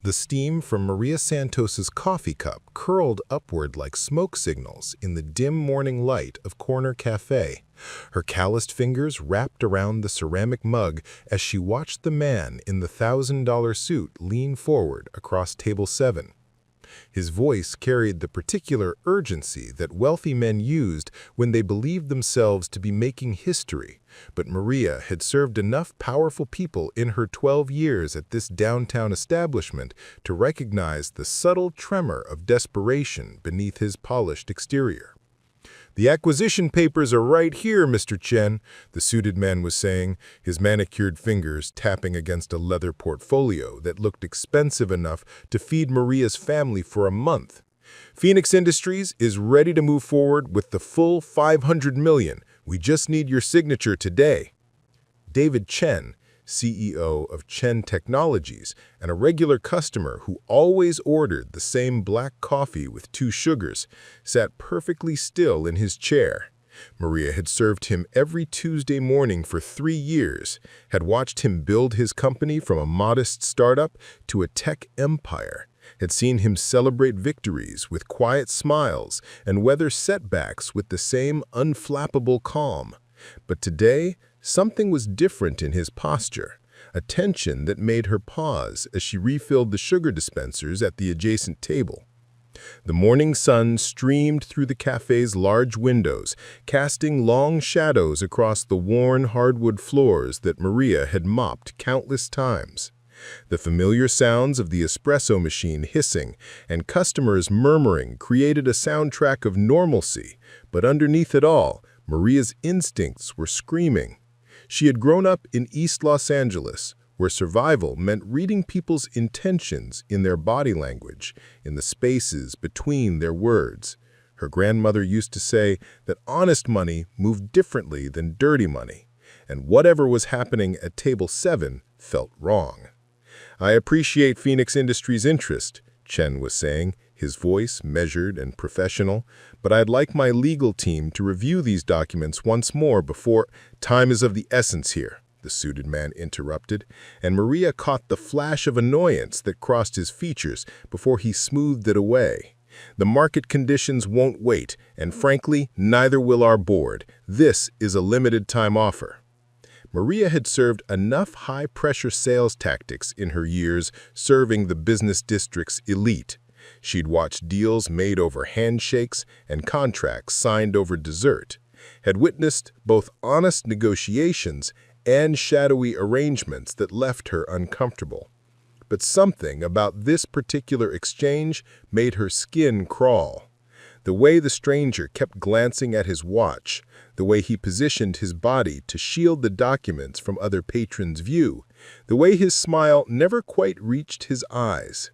The steam from Maria Santos's coffee cup curled upward like smoke signals in the dim morning light of Corner Café. Her calloused fingers wrapped around the ceramic mug as she watched the man in the $1,000 suit lean forward across table 7. His voice carried the particular urgency that wealthy men used when they believed themselves to be making history, but Maria had served enough powerful people in her 12 years at this downtown establishment to recognize the subtle tremor of desperation beneath his polished exterior. "The acquisition papers are right here, Mr. Chen," the suited man was saying, his manicured fingers tapping against a leather portfolio that looked expensive enough to feed Maria's family for a month. "Phoenix Industries is ready to move forward with the full $500 million. We just need your signature today." David Chen, CEO of Chen Technologies and a regular customer who always ordered the same black coffee with 2 sugars, sat perfectly still in his chair. Maria had served him every Tuesday morning for 3 years, had watched him build his company from a modest startup to a tech empire, had seen him celebrate victories with quiet smiles and weather setbacks with the same unflappable calm. But today, something was different in his posture, a tension that made her pause as she refilled the sugar dispensers at the adjacent table. The morning sun streamed through the cafe's large windows, casting long shadows across the worn hardwood floors that Maria had mopped countless times. The familiar sounds of the espresso machine hissing and customers murmuring created a soundtrack of normalcy, but underneath it all, Maria's instincts were screaming. She had grown up in East Los Angeles, where survival meant reading people's intentions in their body language, in the spaces between their words. Her grandmother used to say that honest money moved differently than dirty money, and whatever was happening at table 7 felt wrong. "I appreciate Phoenix Industries' interest," Chen was saying, his voice measured and professional, "but I'd like my legal team to review these documents once more before—" "Time is of the essence here," the suited man interrupted, and Maria caught the flash of annoyance that crossed his features before he smoothed it away. "The market conditions won't wait, and frankly, neither will our board. This is a limited-time offer." Maria had served enough high-pressure sales tactics in her years serving the business district's elite. She'd watched deals made over handshakes and contracts signed over dessert, had witnessed both honest negotiations and shadowy arrangements that left her uncomfortable. But something about this particular exchange made her skin crawl. The way the stranger kept glancing at his watch, the way he positioned his body to shield the documents from other patrons' view, the way his smile never quite reached his eyes.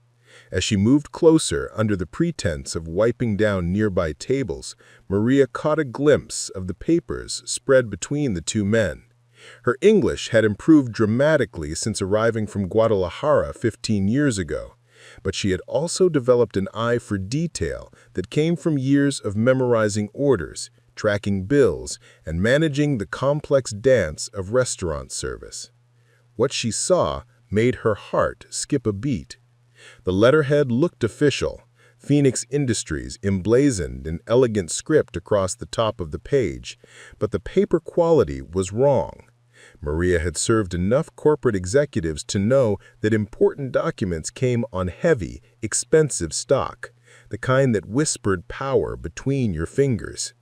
As she moved closer under the pretense of wiping down nearby tables, Maria caught a glimpse of the papers spread between the 2 men. Her English had improved dramatically since arriving from Guadalajara 15 years ago, but she had also developed an eye for detail that came from years of memorizing orders, tracking bills, and managing the complex dance of restaurant service. What she saw made her heart skip a beat. The letterhead looked official, Phoenix Industries emblazoned in elegant script across the top of the page, but the paper quality was wrong. Maria had served enough corporate executives to know that important documents came on heavy, expensive stock, the kind that whispered power between your fingers.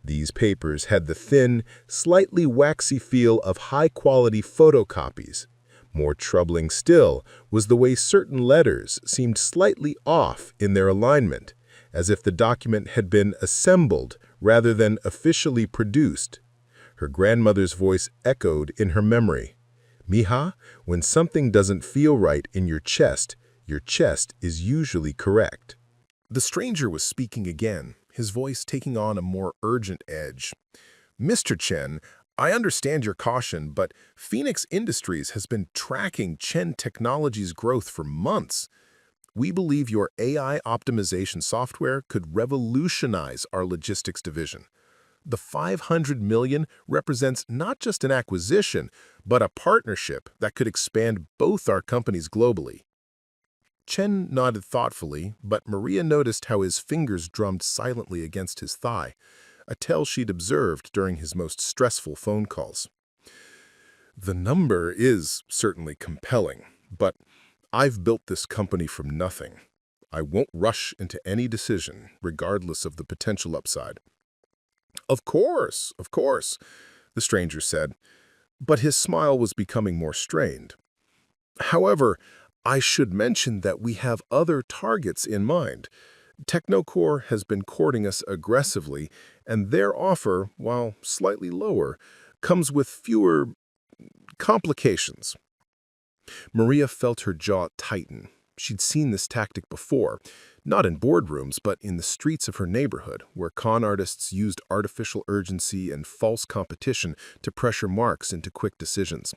These papers had the thin, slightly waxy feel of high-quality photocopies. More troubling still was the way certain letters seemed slightly off in their alignment, as if the document had been assembled rather than officially produced. Her grandmother's voice echoed in her memory. "Mija, when something doesn't feel right in your chest is usually correct." The stranger was speaking again, his voice taking on a more urgent edge. "Mr. Chen, I understand your caution, but Phoenix Industries has been tracking Chen Technologies' growth for months. We believe your AI optimization software could revolutionize our logistics division. The $500 million represents not just an acquisition, but a partnership that could expand both our companies globally." Chen nodded thoughtfully, but Maria noticed how his fingers drummed silently against his thigh, a tell she'd observed during his most stressful phone calls. The number is certainly compelling, but I've built this company from nothing. I won't rush into any decision, regardless of the potential upside. Of course, the stranger said, but his smile was becoming more strained. However, I should mention that we have other targets in mind. Technocore has been courting us aggressively, and their offer, while slightly lower, comes with fewer complications. Maria felt her jaw tighten. She'd seen this tactic before, not in boardrooms, but in the streets of her neighborhood, where con artists used artificial urgency and false competition to pressure Marks into quick decisions.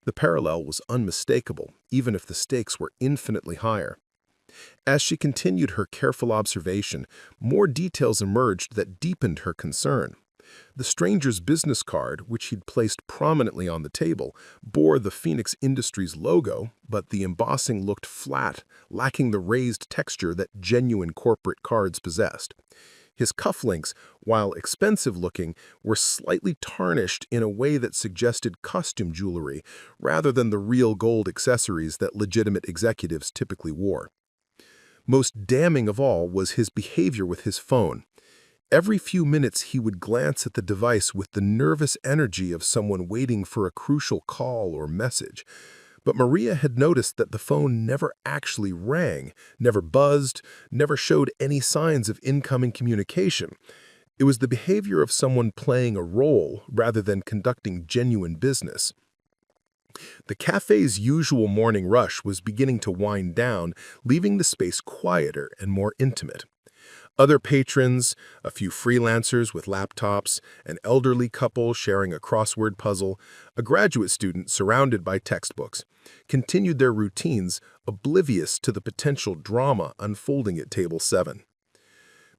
The parallel was unmistakable, even if the stakes were infinitely higher. As she continued her careful observation, more details emerged that deepened her concern. The stranger's business card, which he'd placed prominently on the table, bore the Phoenix Industries logo, but the embossing looked flat, lacking the raised texture that genuine corporate cards possessed. His cufflinks, while expensive-looking, were slightly tarnished in a way that suggested costume jewelry rather than the real gold accessories that legitimate executives typically wore. Most damning of all was his behavior with his phone. Every few minutes he would glance at the device with the nervous energy of someone waiting for a crucial call or message. But Maria had noticed that the phone never actually rang, never buzzed, never showed any signs of incoming communication. It was the behavior of someone playing a role rather than conducting genuine business. The cafe's usual morning rush was beginning to wind down, leaving the space quieter and more intimate. Other patrons, a few freelancers with laptops, an elderly couple sharing a crossword puzzle, a graduate student surrounded by textbooks, continued their routines, oblivious to the potential drama unfolding at Table 7.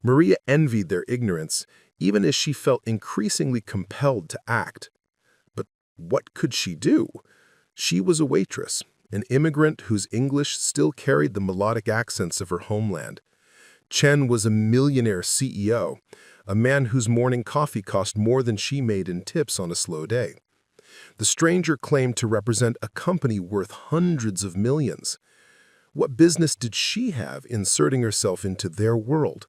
Maria envied their ignorance, even as she felt increasingly compelled to act. But what could she do? She was a waitress, an immigrant whose English still carried the melodic accents of her homeland. Chen was a millionaire CEO, a man whose morning coffee cost more than she made in tips on a slow day. The stranger claimed to represent a company worth hundreds of millions. What business did she have inserting herself into their world?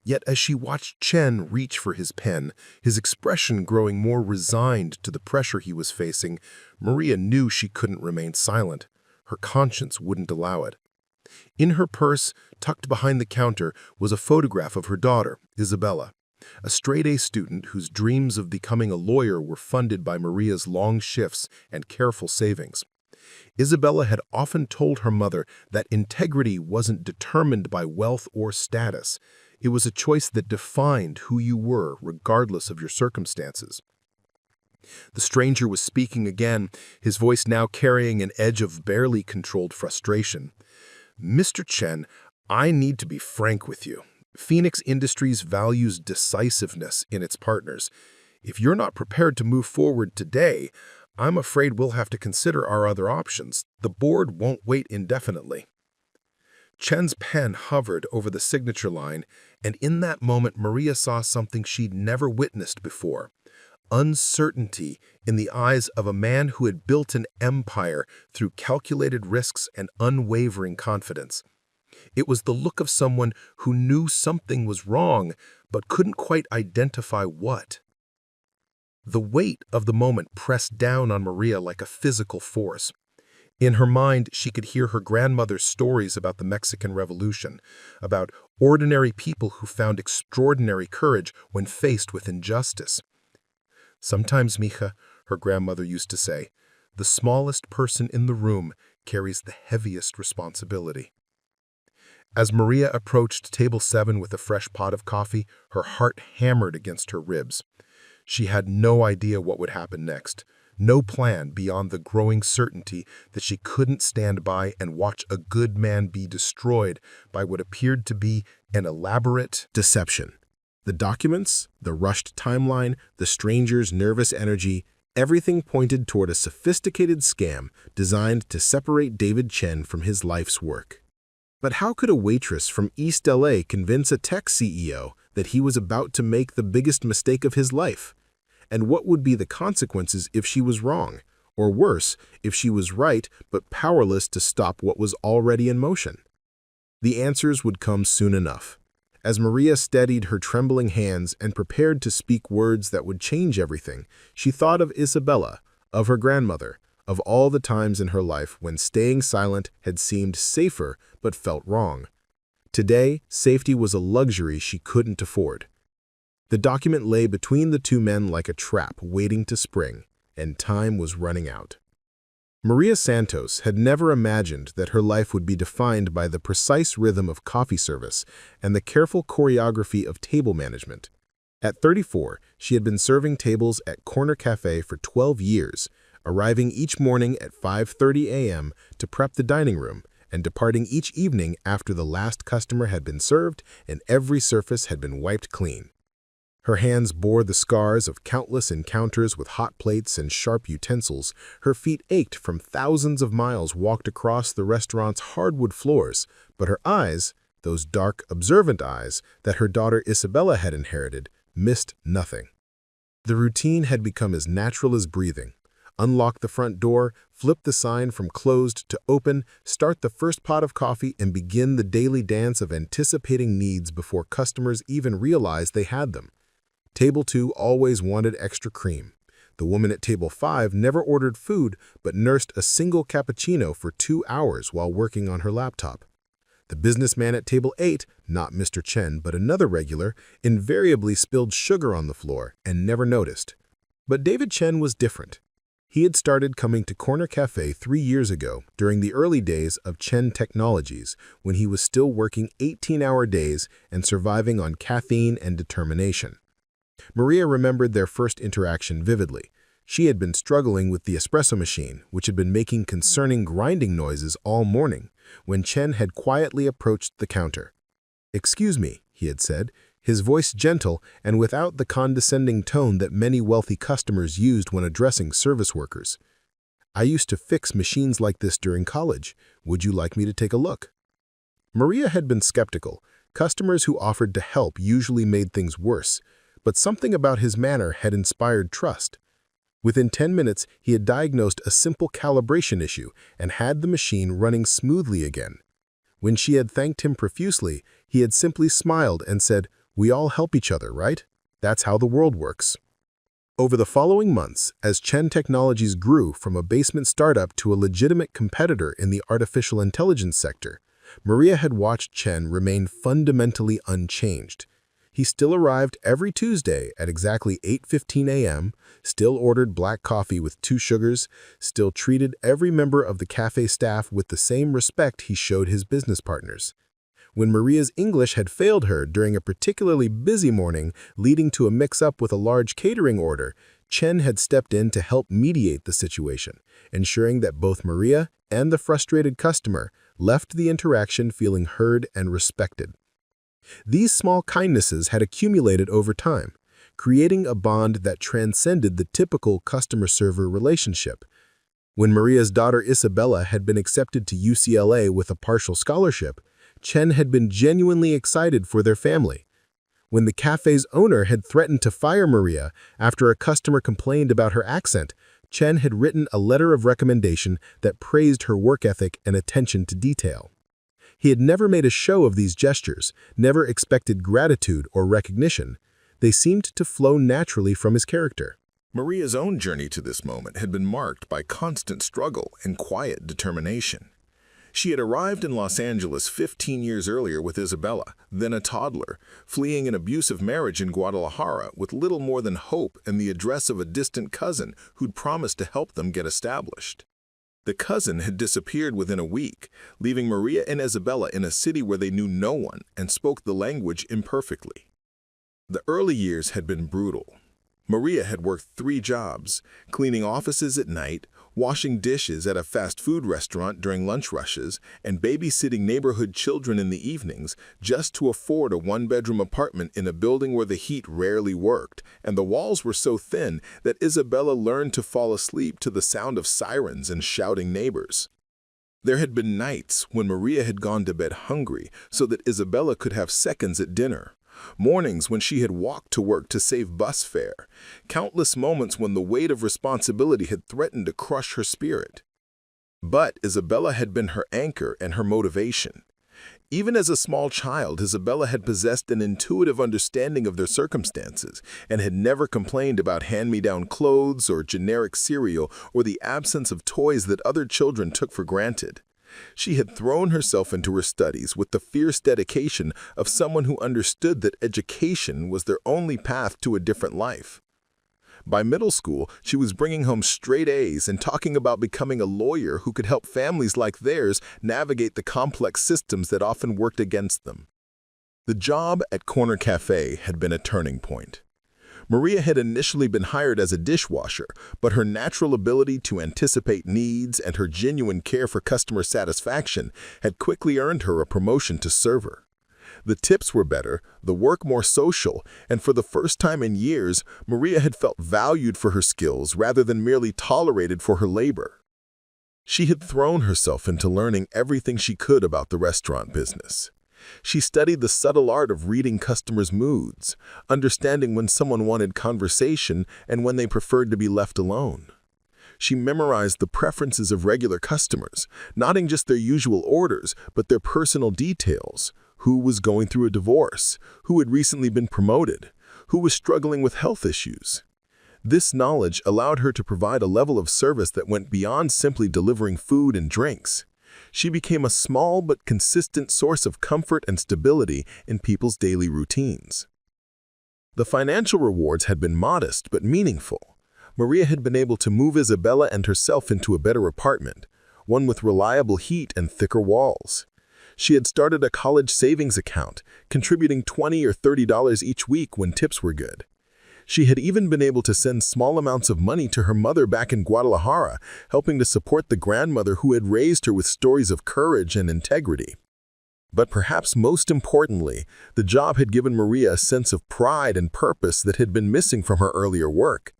Yet as she watched Chen reach for his pen, his expression growing more resigned to the pressure he was facing, Maria knew she couldn't remain silent. Her conscience wouldn't allow it. In her purse, tucked behind the counter, was a photograph of her daughter, Isabella, a straight-A student whose dreams of becoming a lawyer were funded by Maria's long shifts and careful savings. Isabella had often told her mother that integrity wasn't determined by wealth or status. It was a choice that defined who you were, regardless of your circumstances. The stranger was speaking again, his voice now carrying an edge of barely controlled frustration. Mr. Chen, I need to be frank with you. Phoenix Industries values decisiveness in its partners. If you're not prepared to move forward today, I'm afraid we'll have to consider our other options. The board won't wait indefinitely. Chen's pen hovered over the signature line, and in that moment Maria saw something she'd never witnessed before. Uncertainty in the eyes of a man who had built an empire through calculated risks and unwavering confidence. It was the look of someone who knew something was wrong, but couldn't quite identify what. The weight of the moment pressed down on Maria like a physical force. In her mind, she could hear her grandmother's stories about the Mexican Revolution, about ordinary people who found extraordinary courage when faced with injustice. Sometimes, mija, her grandmother used to say, the smallest person in the room carries the heaviest responsibility. As Maria approached Table 7 with a fresh pot of coffee, her heart hammered against her ribs. She had no idea what would happen next, no plan beyond the growing certainty that she couldn't stand by and watch a good man be destroyed by what appeared to be an elaborate deception. The documents, the rushed timeline, the stranger's nervous energy, everything pointed toward a sophisticated scam designed to separate David Chen from his life's work. But how could a waitress from East LA convince a tech CEO that he was about to make the biggest mistake of his life? And what would be the consequences if she was wrong? Or worse, if she was right but powerless to stop what was already in motion? The answers would come soon enough. As Maria steadied her trembling hands and prepared to speak words that would change everything, she thought of Isabella, of her grandmother, of all the times in her life when staying silent had seemed safer but felt wrong. Today, safety was a luxury she couldn't afford. The document lay between the two men like a trap waiting to spring, and time was running out. Maria Santos had never imagined that her life would be defined by the precise rhythm of coffee service and the careful choreography of table management. At 34, she had been serving tables at Corner Café for 12 years, arriving each morning at 5:30 a.m. to prep the dining room and departing each evening after the last customer had been served and every surface had been wiped clean. Her hands bore the scars of countless encounters with hot plates and sharp utensils. Her feet ached from thousands of miles walked across the restaurant's hardwood floors, but her eyes, those dark, observant eyes that her daughter Isabella had inherited, missed nothing. The routine had become as natural as breathing. Unlock the front door, flip the sign from closed to open, start the first pot of coffee, and begin the daily dance of anticipating needs before customers even realized they had them. Table 2 always wanted extra cream. The woman at Table 5 never ordered food but nursed a single cappuccino for 2 hours while working on her laptop. The businessman at Table 8, not Mr. Chen but another regular, invariably spilled sugar on the floor and never noticed. But David Chen was different. He had started coming to Corner Café 3 years ago during the early days of Chen Technologies when he was still working 18-hour days and surviving on caffeine and determination. Maria remembered their first interaction vividly. She had been struggling with the espresso machine, which had been making concerning grinding noises all morning, when Chen had quietly approached the counter. "Excuse me," he had said, his voice gentle and without the condescending tone that many wealthy customers used when addressing service workers. "I used to fix machines like this during college. Would you like me to take a look?" Maria had been skeptical. Customers who offered to help usually made things worse. But something about his manner had inspired trust. Within 10 minutes, he had diagnosed a simple calibration issue and had the machine running smoothly again. When she had thanked him profusely, he had simply smiled and said, "We all help each other, right? That's how the world works." Over the following months, as Chen Technologies grew from a basement startup to a legitimate competitor in the artificial intelligence sector, Maria had watched Chen remain fundamentally unchanged. He still arrived every Tuesday at exactly 8:15 a.m., still ordered black coffee with 2 sugars, still treated every member of the cafe staff with the same respect he showed his business partners. When Maria's English had failed her during a particularly busy morning leading to a mix-up with a large catering order, Chen had stepped in to help mediate the situation, ensuring that both Maria and the frustrated customer left the interaction feeling heard and respected. These small kindnesses had accumulated over time, creating a bond that transcended the typical customer-server relationship. When Maria's daughter Isabella had been accepted to UCLA with a partial scholarship, Chen had been genuinely excited for their family. When the cafe's owner had threatened to fire Maria after a customer complained about her accent, Chen had written a letter of recommendation that praised her work ethic and attention to detail. He had never made a show of these gestures, never expected gratitude or recognition. They seemed to flow naturally from his character. Maria's own journey to this moment had been marked by constant struggle and quiet determination. She had arrived in Los Angeles 15 years earlier with Isabella, then a toddler, fleeing an abusive marriage in Guadalajara with little more than hope and the address of a distant cousin who'd promised to help them get established. The cousin had disappeared within a week, leaving Maria and Isabella in a city where they knew no one and spoke the language imperfectly. The early years had been brutal. Maria had worked 3 jobs, cleaning offices at night, washing dishes at a fast food restaurant during lunch rushes, and babysitting neighborhood children in the evenings just to afford a 1-bedroom apartment in a building where the heat rarely worked, and the walls were so thin that Isabella learned to fall asleep to the sound of sirens and shouting neighbors. There had been nights when Maria had gone to bed hungry so that Isabella could have seconds at dinner. Mornings when she had walked to work to save bus fare. Countless moments when the weight of responsibility had threatened to crush her spirit. But Isabella had been her anchor and her motivation. Even as a small child, Isabella had possessed an intuitive understanding of their circumstances and had never complained about hand-me-down clothes or generic cereal or the absence of toys that other children took for granted. She had thrown herself into her studies with the fierce dedication of someone who understood that education was their only path to a different life. By middle school, she was bringing home straight A's and talking about becoming a lawyer who could help families like theirs navigate the complex systems that often worked against them. The job at Corner Café had been a turning point. Maria had initially been hired as a dishwasher, but her natural ability to anticipate needs and her genuine care for customer satisfaction had quickly earned her a promotion to server. The tips were better, the work more social, and for the first time in years, Maria had felt valued for her skills rather than merely tolerated for her labor. She had thrown herself into learning everything she could about the restaurant business. She studied the subtle art of reading customers' moods, understanding when someone wanted conversation and when they preferred to be left alone. She memorized the preferences of regular customers, not just their usual orders, but their personal details. Who was going through a divorce, who had recently been promoted, who was struggling with health issues. This knowledge allowed her to provide a level of service that went beyond simply delivering food and drinks. She became a small but consistent source of comfort and stability in people's daily routines. The financial rewards had been modest but meaningful. Maria had been able to move Isabella and herself into a better apartment, one with reliable heat and thicker walls. She had started a college savings account, contributing $20 or $30 each week when tips were good. She had even been able to send small amounts of money to her mother back in Guadalajara, helping to support the grandmother who had raised her with stories of courage and integrity. But perhaps most importantly, the job had given Maria a sense of pride and purpose that had been missing from her earlier work.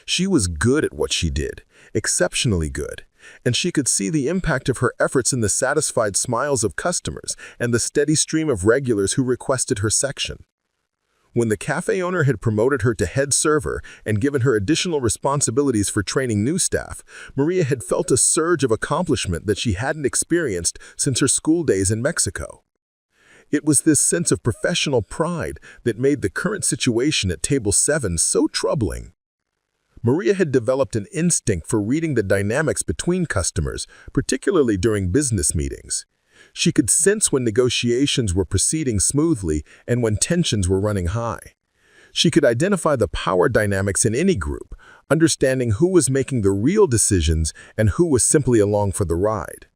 She was good at what she did, exceptionally good, and she could see the impact of her efforts in the satisfied smiles of customers and the steady stream of regulars who requested her section. When the cafe owner had promoted her to head server and given her additional responsibilities for training new staff, Maria had felt a surge of accomplishment that she hadn't experienced since her school days in Mexico. It was this sense of professional pride that made the current situation at Table 7 so troubling. Maria had developed an instinct for reading the dynamics between customers, particularly during business meetings. She could sense when negotiations were proceeding smoothly and when tensions were running high. She could identify the power dynamics in any group, understanding who was making the real decisions and who was simply along for the ride.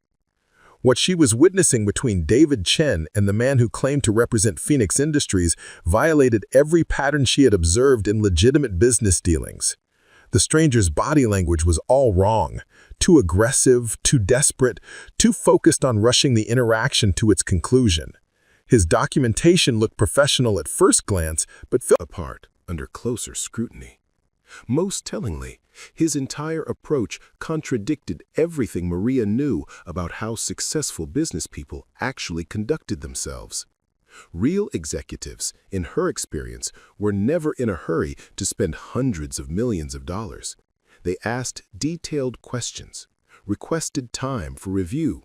What she was witnessing between David Chen and the man who claimed to represent Phoenix Industries violated every pattern she had observed in legitimate business dealings. The stranger's body language was all wrong, too aggressive, too desperate, too focused on rushing the interaction to its conclusion. His documentation looked professional at first glance, but fell apart under closer scrutiny. Most tellingly, his entire approach contradicted everything Maria knew about how successful business people actually conducted themselves. Real executives, in her experience, were never in a hurry to spend hundreds of millions of dollars. They asked detailed questions, requested time for review,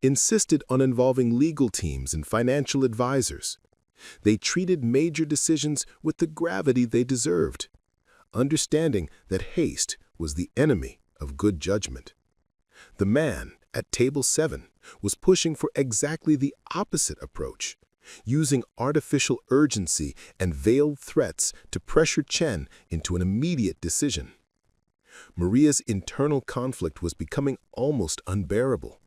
insisted on involving legal teams and financial advisors. They treated major decisions with the gravity they deserved, understanding that haste was the enemy of good judgment. The man at Table 7 was pushing for exactly the opposite approach, using artificial urgency and veiled threats to pressure Chen into an immediate decision. Maria's internal conflict was becoming almost unbearable.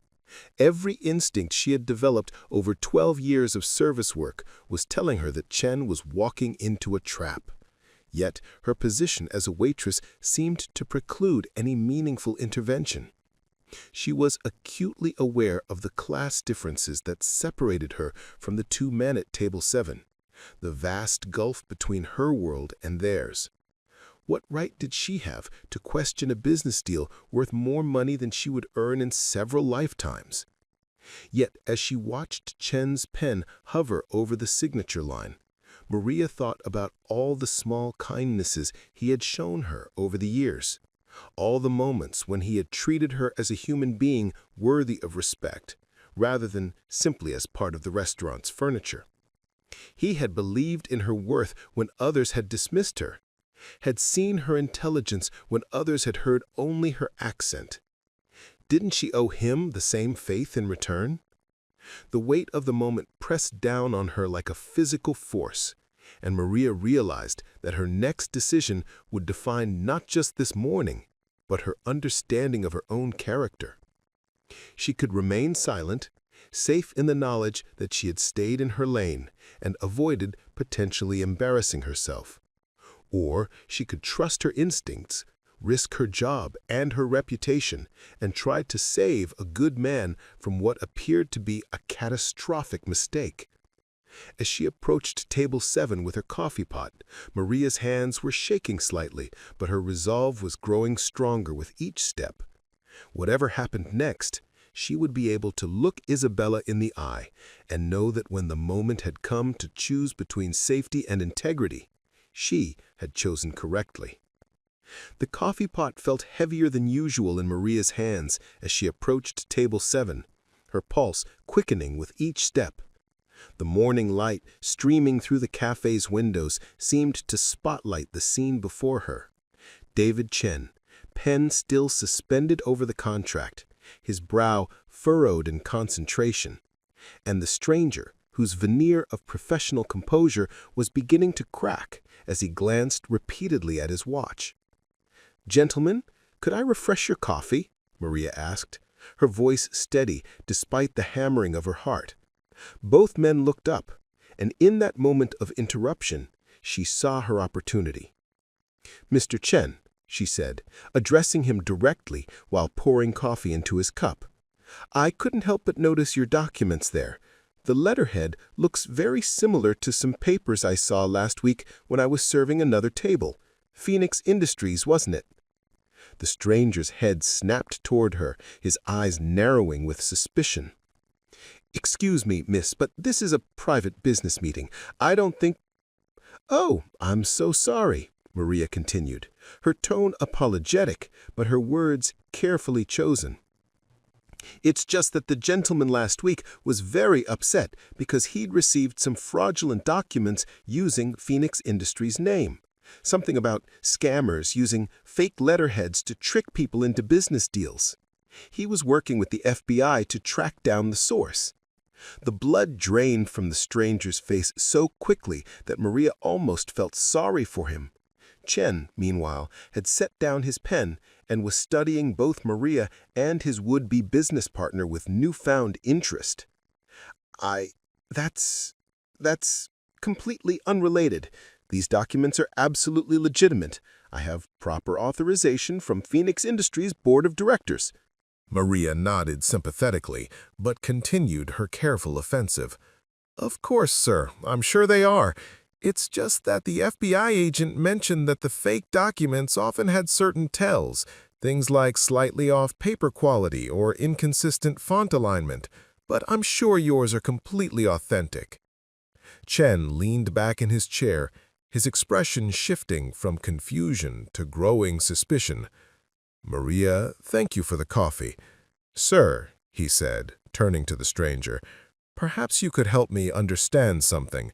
Every instinct she had developed over 12 years of service work was telling her that Chen was walking into a trap. Yet her position as a waitress seemed to preclude any meaningful intervention. She was acutely aware of the class differences that separated her from the two men at Table 7, the vast gulf between her world and theirs. What right did she have to question a business deal worth more money than she would earn in several lifetimes? Yet, as she watched Chen's pen hover over the signature line, Maria thought about all the small kindnesses he had shown her over the years, all the moments when he had treated her as a human being worthy of respect, rather than simply as part of the restaurant's furniture. He had believed in her worth when others had dismissed her, had seen her intelligence when others had heard only her accent. Didn't she owe him the same faith in return? The weight of the moment pressed down on her like a physical force, and Maria realized that her next decision would define not just this morning, but her understanding of her own character. She could remain silent, safe in the knowledge that she had stayed in her lane and avoided potentially embarrassing herself. Or she could trust her instincts, risk her job and her reputation, and try to save a good man from what appeared to be a catastrophic mistake. As she approached table 7 with her coffee pot, Maria's hands were shaking slightly, but her resolve was growing stronger with each step. Whatever happened next, she would be able to look Isabella in the eye and know that when the moment had come to choose between safety and integrity, she had chosen correctly. The coffee pot felt heavier than usual in Maria's hands as she approached table 7, her pulse quickening with each step. The morning light streaming through the cafe's windows seemed to spotlight the scene before her. David Chen, pen still suspended over the contract, his brow furrowed in concentration, and the stranger, whose veneer of professional composure was beginning to crack as he glanced repeatedly at his watch. "Gentlemen, could I refresh your coffee?" Maria asked, her voice steady despite the hammering of her heart. Both men looked up, and in that moment of interruption, she saw her opportunity. "Mr. Chen," she said, addressing him directly while pouring coffee into his cup, "I couldn't help but notice your documents there. The letterhead looks very similar to some papers I saw last week when I was serving another table. Phoenix Industries, wasn't it?" The stranger's head snapped toward her, his eyes narrowing with suspicion. "Excuse me, miss, but this is a private business meeting. I don't think—" "Oh, I'm so sorry," Maria continued, her tone apologetic, but her words carefully chosen. "It's just that the gentleman last week was very upset because he'd received some fraudulent documents using Phoenix Industries' name. Something about scammers using fake letterheads to trick people into business deals. He was working with the FBI to track down the source." The blood drained from the stranger's face so quickly that Maria almost felt sorry for him. Chen, meanwhile, had set down his pen and was studying both Maria and his would-be business partner with newfound interest. That's completely unrelated. These documents are absolutely legitimate. I have proper authorization from Phoenix Industries' Board of Directors." Maria nodded sympathetically, but continued her careful offensive. "Of course, sir. I'm sure they are. It's just that the FBI agent mentioned that the fake documents often had certain tells, things like slightly off paper quality or inconsistent font alignment, but I'm sure yours are completely authentic." Chen leaned back in his chair, his expression shifting from confusion to growing suspicion. "Maria, thank you for the coffee. Sir," he said, turning to the stranger, "perhaps you could help me understand something.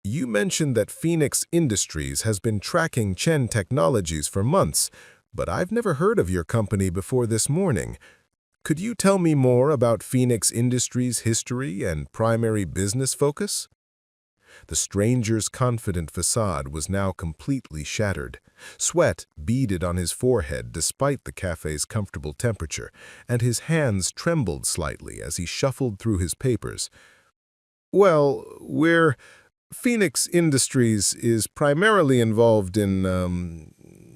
You mentioned that Phoenix Industries has been tracking Chen Technologies for months, but I've never heard of your company before this morning. Could you tell me more about Phoenix Industries' history and primary business focus?" The stranger's confident facade was now completely shattered. Sweat beaded on his forehead despite the cafe's comfortable temperature, and his hands trembled slightly as he shuffled through his papers. "Well, Phoenix Industries is primarily involved in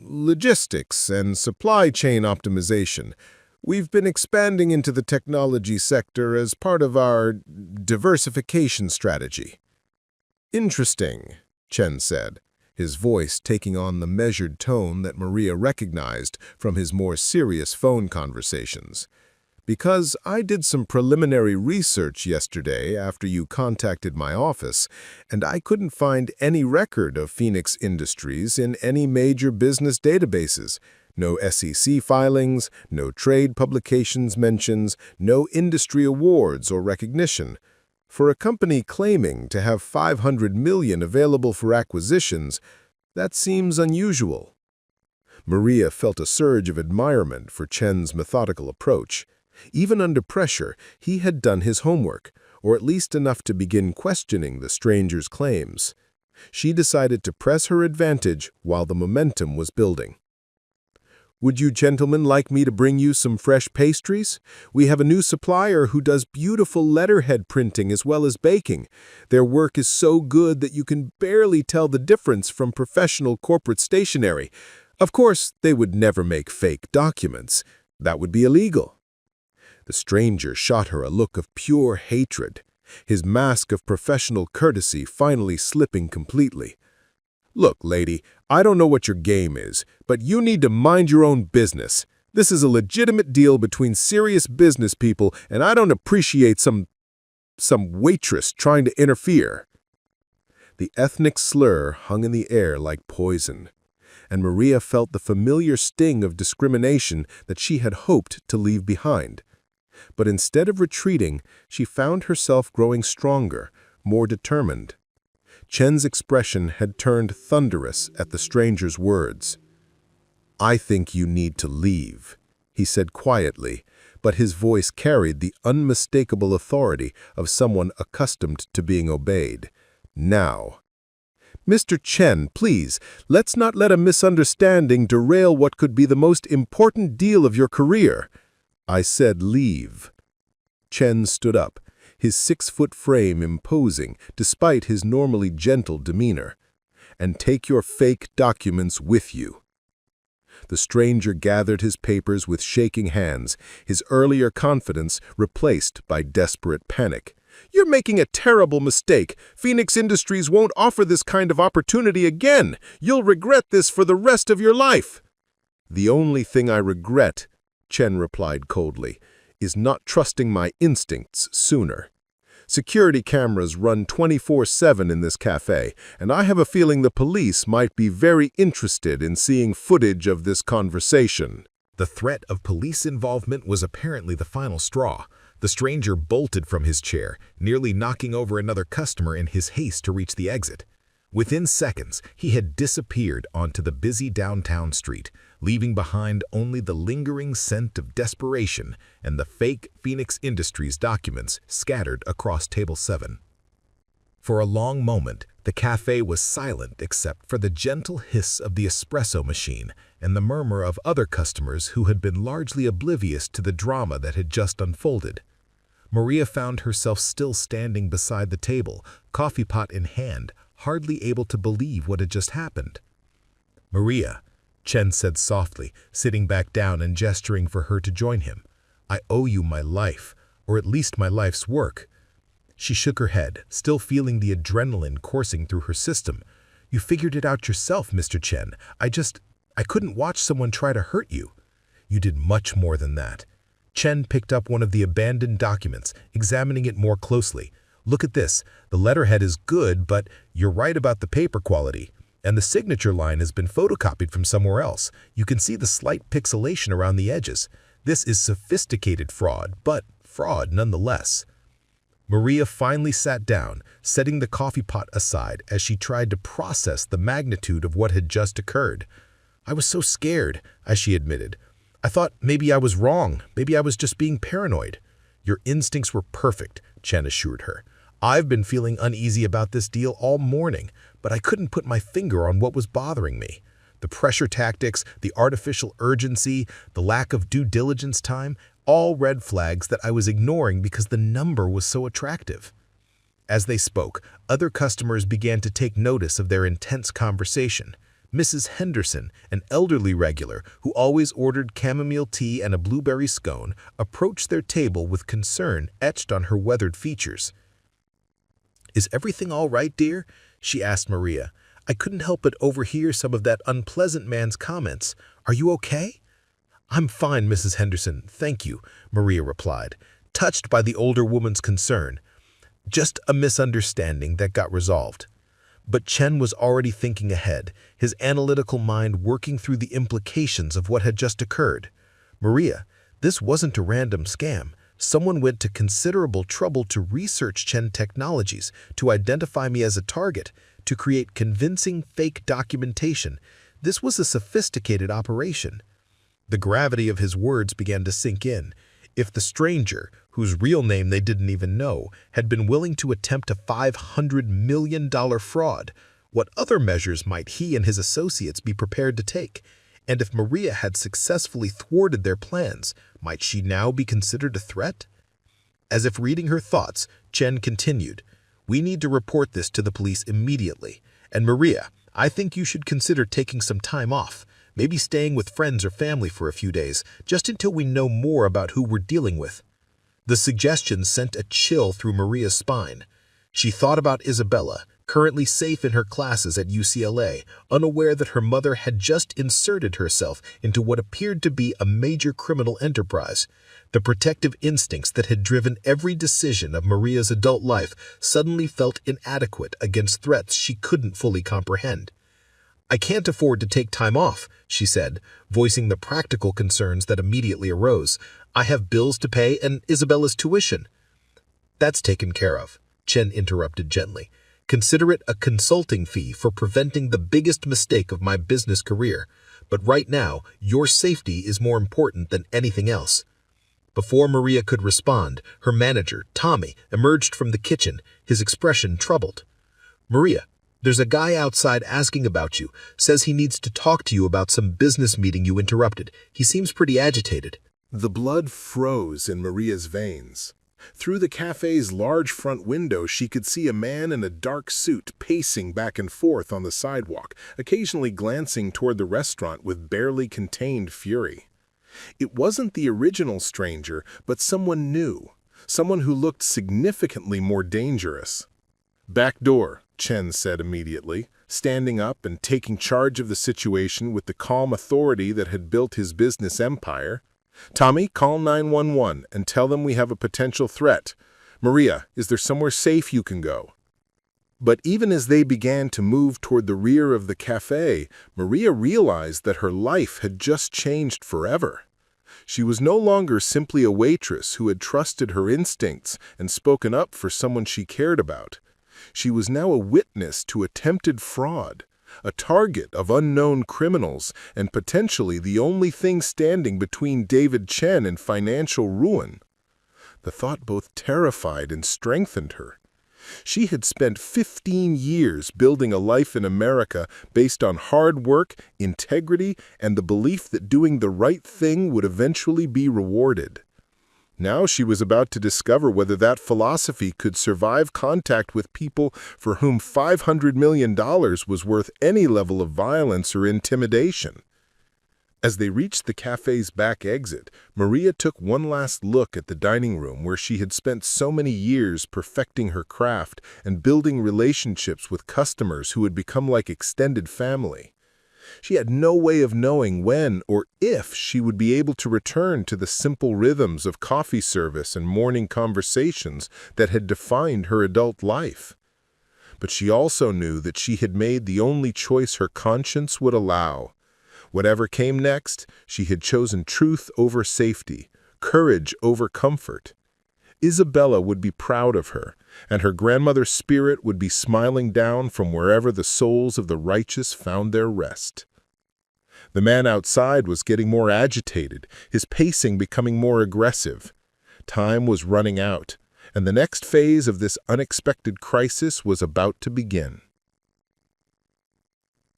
logistics and supply chain optimization. We've been expanding into the technology sector as part of our diversification strategy." "Interesting," Chen said, his voice taking on the measured tone that Maria recognized from his more serious phone conversations. "Because I did some preliminary research yesterday after you contacted my office, and I couldn't find any record of Phoenix Industries in any major business databases. No SEC filings, no trade publications mentions, no industry awards or recognition. For a company claiming to have $500 million available for acquisitions, that seems unusual." Maria felt a surge of admirement for Chen's methodical approach. Even under pressure, he had done his homework, or at least enough to begin questioning the stranger's claims. She decided to press her advantage while the momentum was building. "Would you gentlemen like me to bring you some fresh pastries? We have a new supplier who does beautiful letterhead printing as well as baking. Their work is so good that you can barely tell the difference from professional corporate stationery. Of course, they would never make fake documents. That would be illegal." The stranger shot her a look of pure hatred, his mask of professional courtesy finally slipping completely. "Look, lady, I don't know what your game is, but you need to mind your own business. This is a legitimate deal between serious business people, and I don't appreciate some waitress trying to interfere." The ethnic slur hung in the air like poison, and Maria felt the familiar sting of discrimination that she had hoped to leave behind. But instead of retreating, she found herself growing stronger, more determined. Chen's expression had turned thunderous at the stranger's words. "I think you need to leave," he said quietly, but his voice carried the unmistakable authority of someone accustomed to being obeyed. "Now." "Mr. Chen, please, let's not let a misunderstanding derail what could be the most important deal of your career." "I said leave." Chen stood up, his 6-foot frame imposing despite his normally gentle demeanor. "And take your fake documents with you." The stranger gathered his papers with shaking hands, his earlier confidence replaced by desperate panic. "You're making a terrible mistake. Phoenix Industries won't offer this kind of opportunity again. You'll regret this for the rest of your life." "The only thing I regret," Chen replied coldly, "is not trusting my instincts sooner. Security cameras run 24/7 in this cafe, and I have a feeling the police might be very interested in seeing footage of this conversation." The threat of police involvement was apparently the final straw. The stranger bolted from his chair, nearly knocking over another customer in his haste to reach the exit. Within seconds, he had disappeared onto the busy downtown street, leaving behind only the lingering scent of desperation and the fake Phoenix Industries documents scattered across Table 7. For a long moment, the cafe was silent except for the gentle hiss of the espresso machine and the murmur of other customers who had been largely oblivious to the drama that had just unfolded. Maria found herself still standing beside the table, coffee pot in hand, hardly able to believe what had just happened. "Maria," Chen said softly, sitting back down and gesturing for her to join him. "I owe you my life, or at least my life's work." She shook her head, still feeling the adrenaline coursing through her system. "You figured it out yourself, Mr. Chen. I couldn't watch someone try to hurt you." "You did much more than that." Chen picked up one of the abandoned documents, examining it more closely. "Look at this. The letterhead is good, but you're right about the paper quality. And the signature line has been photocopied from somewhere else. You can see the slight pixelation around the edges. This is sophisticated fraud, but fraud nonetheless." Maria finally sat down, setting the coffee pot aside as she tried to process the magnitude of what had just occurred. "I was so scared," as she admitted. "I thought maybe I was wrong. Maybe I was just being paranoid." "Your instincts were perfect," Chen assured her. "I've been feeling uneasy about this deal all morning, but I couldn't put my finger on what was bothering me. The pressure tactics, the artificial urgency, the lack of due diligence time, all red flags that I was ignoring because the number was so attractive." As they spoke, other customers began to take notice of their intense conversation. Mrs. Henderson, an elderly regular who always ordered chamomile tea and a blueberry scone, approached their table with concern etched on her weathered features. "Is everything all right, dear?" she asked Maria. I couldn't help but overhear some of that unpleasant man's comments. Are you okay?" "I'm fine, Mrs. Henderson, thank you," Maria replied, touched by the older woman's concern. "Just a misunderstanding that got resolved." But Chen was already thinking ahead, his analytical mind working through the implications of what had just occurred. "Maria, this wasn't a random scam. Someone went to considerable trouble to research Chen Technologies, to identify me as a target, to create convincing fake documentation. This was a sophisticated operation." The gravity of his words began to sink in. If the stranger, whose real name they didn't even know, had been willing to attempt a $500 million fraud, what other measures might he and his associates be prepared to take? And if Maria had successfully thwarted their plans, might she now be considered a threat? As if reading her thoughts, Chen continued, "We need to report this to the police immediately. And Maria, I think you should consider taking some time off, maybe staying with friends or family for a few days, just until we know more about who we're dealing with." The suggestion sent a chill through Maria's spine. She thought about Isabella, currently safe in her classes at UCLA, unaware that her mother had just inserted herself into what appeared to be a major criminal enterprise. The protective instincts that had driven every decision of Maria's adult life suddenly felt inadequate against threats she couldn't fully comprehend. "I can't afford to take time off," she said, voicing the practical concerns that immediately arose. "I have bills to pay and Isabella's tuition." "That's taken care of," Chen interrupted gently. "Consider it a consulting fee for preventing the biggest mistake of my business career. But right now, your safety is more important than anything else." Before Maria could respond, her manager, Tommy, emerged from the kitchen, his expression troubled. "Maria, there's a guy outside asking about you, says he needs to talk to you about some business meeting you interrupted. He seems pretty agitated." The blood froze in Maria's veins. Through the cafe's large front window, she could see a man in a dark suit pacing back and forth on the sidewalk, occasionally glancing toward the restaurant with barely contained fury. It wasn't the original stranger, but someone new, someone who looked significantly more dangerous. "Back door," Chen said immediately, standing up and taking charge of the situation with the calm authority that had built his business empire. "Tommy, call 911 and tell them we have a potential threat. Maria, is there somewhere safe you can go?" But even as they began to move toward the rear of the cafe, Maria realized that her life had just changed forever. She was no longer simply a waitress who had trusted her instincts and spoken up for someone she cared about. She was now a witness to attempted fraud, a target of unknown criminals, and potentially the only thing standing between David Chen and financial ruin. The thought both terrified and strengthened her. She had spent 15 years building a life in America based on hard work, integrity, and the belief that doing the right thing would eventually be rewarded. Now she was about to discover whether that philosophy could survive contact with people for whom $500 million was worth any level of violence or intimidation. As they reached the cafe's back exit, Maria took one last look at the dining room where she had spent so many years perfecting her craft and building relationships with customers who had become like extended family. She had no way of knowing when or if she would be able to return to the simple rhythms of coffee service and morning conversations that had defined her adult life. But she also knew that she had made the only choice her conscience would allow. Whatever came next, she had chosen truth over safety, courage over comfort. Isabella would be proud of her, and her grandmother's spirit would be smiling down from wherever the souls of the righteous found their rest. The man outside was getting more agitated, his pacing becoming more aggressive. Time was running out, and the next phase of this unexpected crisis was about to begin.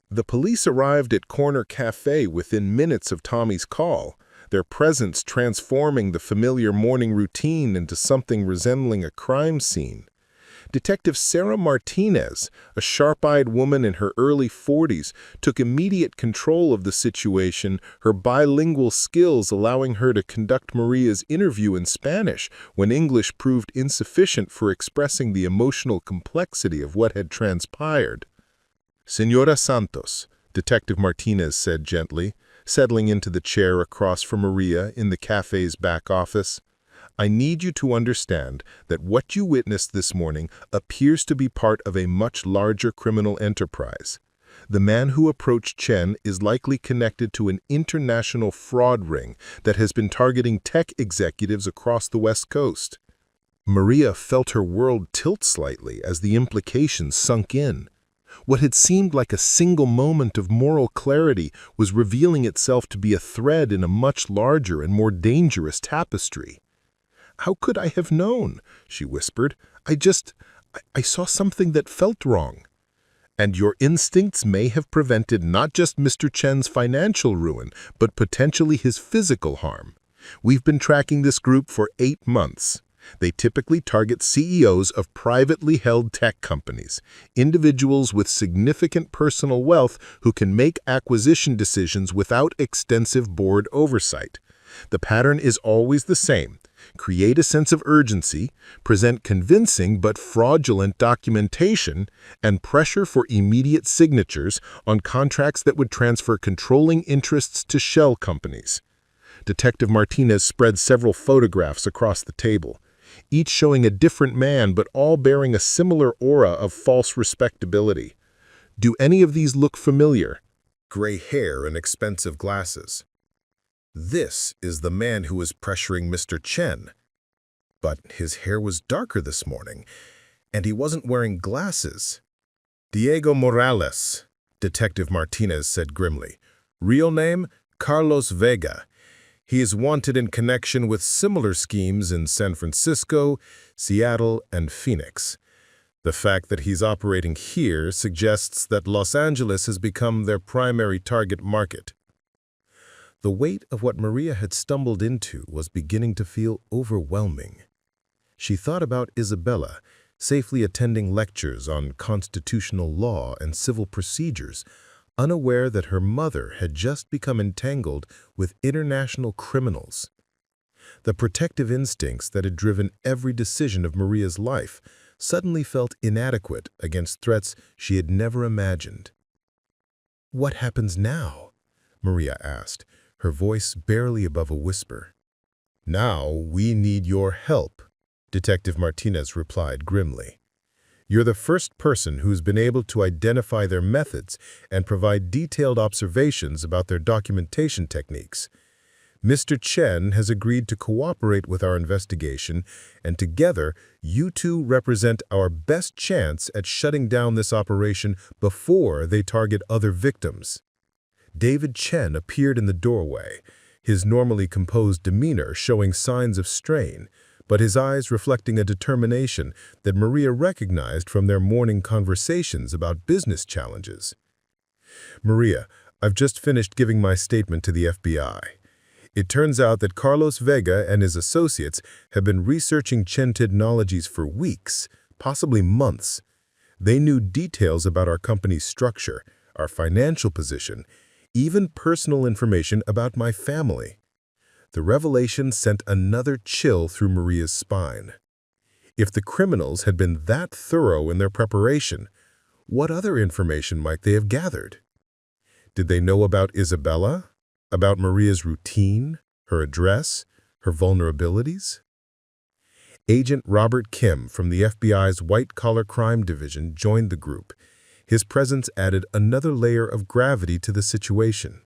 The police arrived at Corner Café within minutes of Tommy's call, their presence transforming the familiar morning routine into something resembling a crime scene. Detective Sarah Martinez, a sharp-eyed woman in her early 40s, took immediate control of the situation, her bilingual skills allowing her to conduct Maria's interview in Spanish when English proved insufficient for expressing the emotional complexity of what had transpired. Señora Santos, Detective Martinez said gently, settling into the chair across from Maria in the cafe's back office. I need you to understand that what you witnessed this morning appears to be part of a much larger criminal enterprise. The man who approached Chen is likely connected to an international fraud ring that has been targeting tech executives across the West Coast. Maria felt her world tilt slightly as the implications sunk in. What had seemed like a single moment of moral clarity was revealing itself to be a thread in a much larger and more dangerous tapestry. "How could I have known?" she whispered. I saw something that felt wrong." "And your instincts may have prevented not just Mr. Chen's financial ruin, but potentially his physical harm. We've been tracking this group for 8 months. They typically target CEOs of privately held tech companies, individuals with significant personal wealth who can make acquisition decisions without extensive board oversight. The pattern is always the same. Create a sense of urgency, present convincing but fraudulent documentation, and pressure for immediate signatures on contracts that would transfer controlling interests to shell companies." Detective Martinez spread several photographs across the table, each showing a different man but all bearing a similar aura of false respectability. "Do any of these look familiar?" Gray hair and expensive glasses. This is the man who was pressuring Mr. Chen. But his hair was darker this morning, and he wasn't wearing glasses. Diego Morales, Detective Martinez said grimly. Real name, Carlos Vega. He is wanted in connection with similar schemes in San Francisco, Seattle, and Phoenix. The fact that he's operating here suggests that Los Angeles has become their primary target market. The weight of what Maria had stumbled into was beginning to feel overwhelming. She thought about Isabella, safely attending lectures on constitutional law and civil procedures, unaware that her mother had just become entangled with international criminals. The protective instincts that had driven every decision of Maria's life suddenly felt inadequate against threats she had never imagined. "What happens now?" Maria asked, her voice barely above a whisper. "Now we need your help," Detective Martinez replied grimly. "You're the first person who's been able to identify their methods and provide detailed observations about their documentation techniques. Mr. Chen has agreed to cooperate with our investigation, and together, you two represent our best chance at shutting down this operation before they target other victims." David Chen appeared in the doorway, his normally composed demeanor showing signs of strain, but his eyes reflecting a determination that Maria recognized from their morning conversations about business challenges. "Maria, I've just finished giving my statement to the FBI. It turns out that Carlos Vega and his associates have been researching Chen Technologies for weeks, possibly months. They knew details about our company's structure, our financial position, even personal information about my family." The revelation sent another chill through Maria's spine. If the criminals had been that thorough in their preparation, what other information might they have gathered? Did they know about Isabella? About Maria's routine, her address, her vulnerabilities? Agent Robert Kim from the FBI's White-Collar Crime Division joined the group. His presence added another layer of gravity to the situation.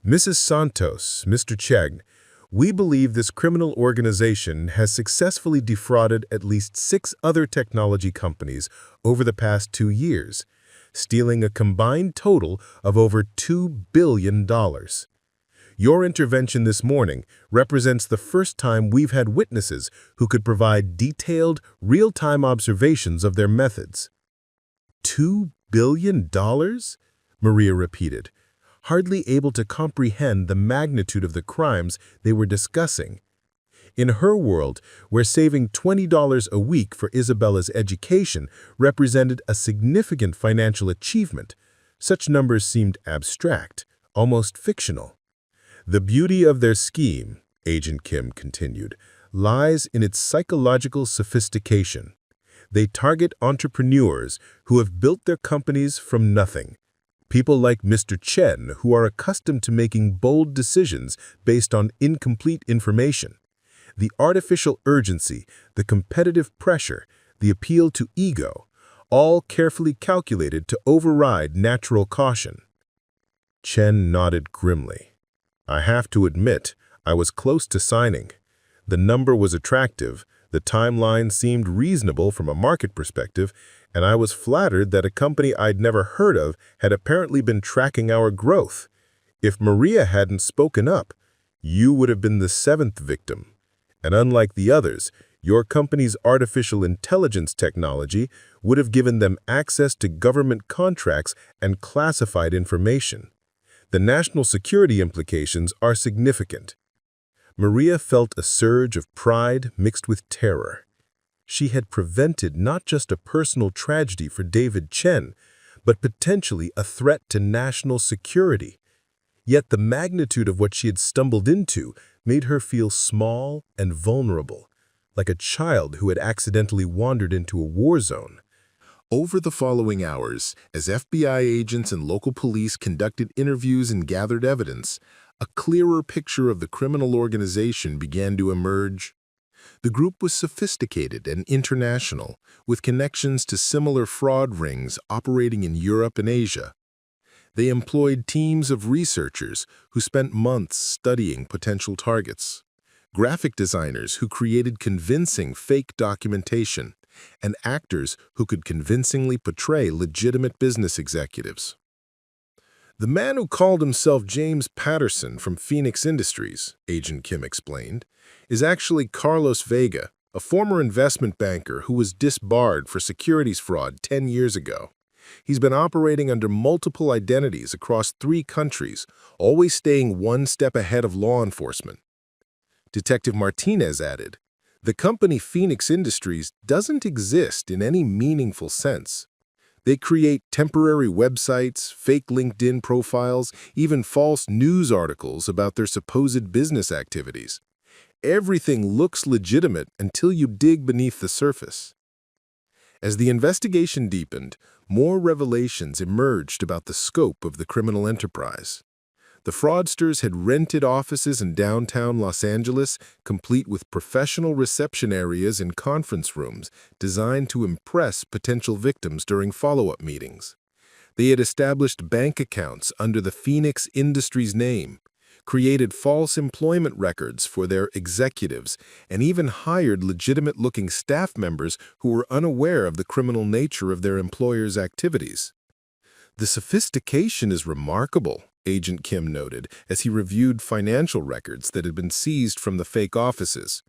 "Mrs. Santos, Mr. Chen, we believe this criminal organization has successfully defrauded at least 6 other technology companies over the past 2 years, stealing a combined total of over $2 billion. Your intervention this morning represents the first time we've had witnesses who could provide detailed, real-time observations of their methods." $2 billion? Maria repeated, hardly able to comprehend the magnitude of the crimes they were discussing. In her world, where saving $20 a week for Isabella's education represented a significant financial achievement, such numbers seemed abstract, almost fictional. "The beauty of their scheme," Agent Kim continued, "lies in its psychological sophistication. They target entrepreneurs who have built their companies from nothing. People like Mr. Chen, who are accustomed to making bold decisions based on incomplete information. The artificial urgency, the competitive pressure, the appeal to ego, all carefully calculated to override natural caution. Chen nodded grimly. I have to admit, I was close to signing. The number was attractive, the timeline seemed reasonable from a market perspective, and I was flattered that a company I'd never heard of had apparently been tracking our growth. If Maria hadn't spoken up, you would have been the seventh victim. And unlike the others, your company's artificial intelligence technology would have given them access to government contracts and classified information. The national security implications are significant. Maria felt a surge of pride mixed with terror. She had prevented not just a personal tragedy for David Chen, but potentially a threat to national security. Yet the magnitude of what she had stumbled into made her feel small and vulnerable, like a child who had accidentally wandered into a war zone. Over the following hours, as FBI agents and local police conducted interviews and gathered evidence, a clearer picture of the criminal organization began to emerge. The group was sophisticated and international, with connections to similar fraud rings operating in Europe and Asia. They employed teams of researchers who spent months studying potential targets, graphic designers who created convincing fake documentation, and actors who could convincingly portray legitimate business executives. The man who called himself James Patterson from Phoenix Industries, Agent Kim explained, is actually Carlos Vega, a former investment banker who was disbarred for securities fraud 10 years ago. He's been operating under multiple identities across 3 countries, always staying one step ahead of law enforcement. Detective Martinez added, the company Phoenix Industries doesn't exist in any meaningful sense. They create temporary websites, fake LinkedIn profiles, even false news articles about their supposed business activities. Everything looks legitimate until you dig beneath the surface. As the investigation deepened, more revelations emerged about the scope of the criminal enterprise. The fraudsters had rented offices in downtown Los Angeles, complete with professional reception areas and conference rooms designed to impress potential victims during follow-up meetings. They had established bank accounts under the Phoenix Industries name, created false employment records for their executives, and even hired legitimate-looking staff members who were unaware of the criminal nature of their employers' activities. The sophistication is remarkable, Agent Kim noted as he reviewed financial records that had been seized from the fake offices.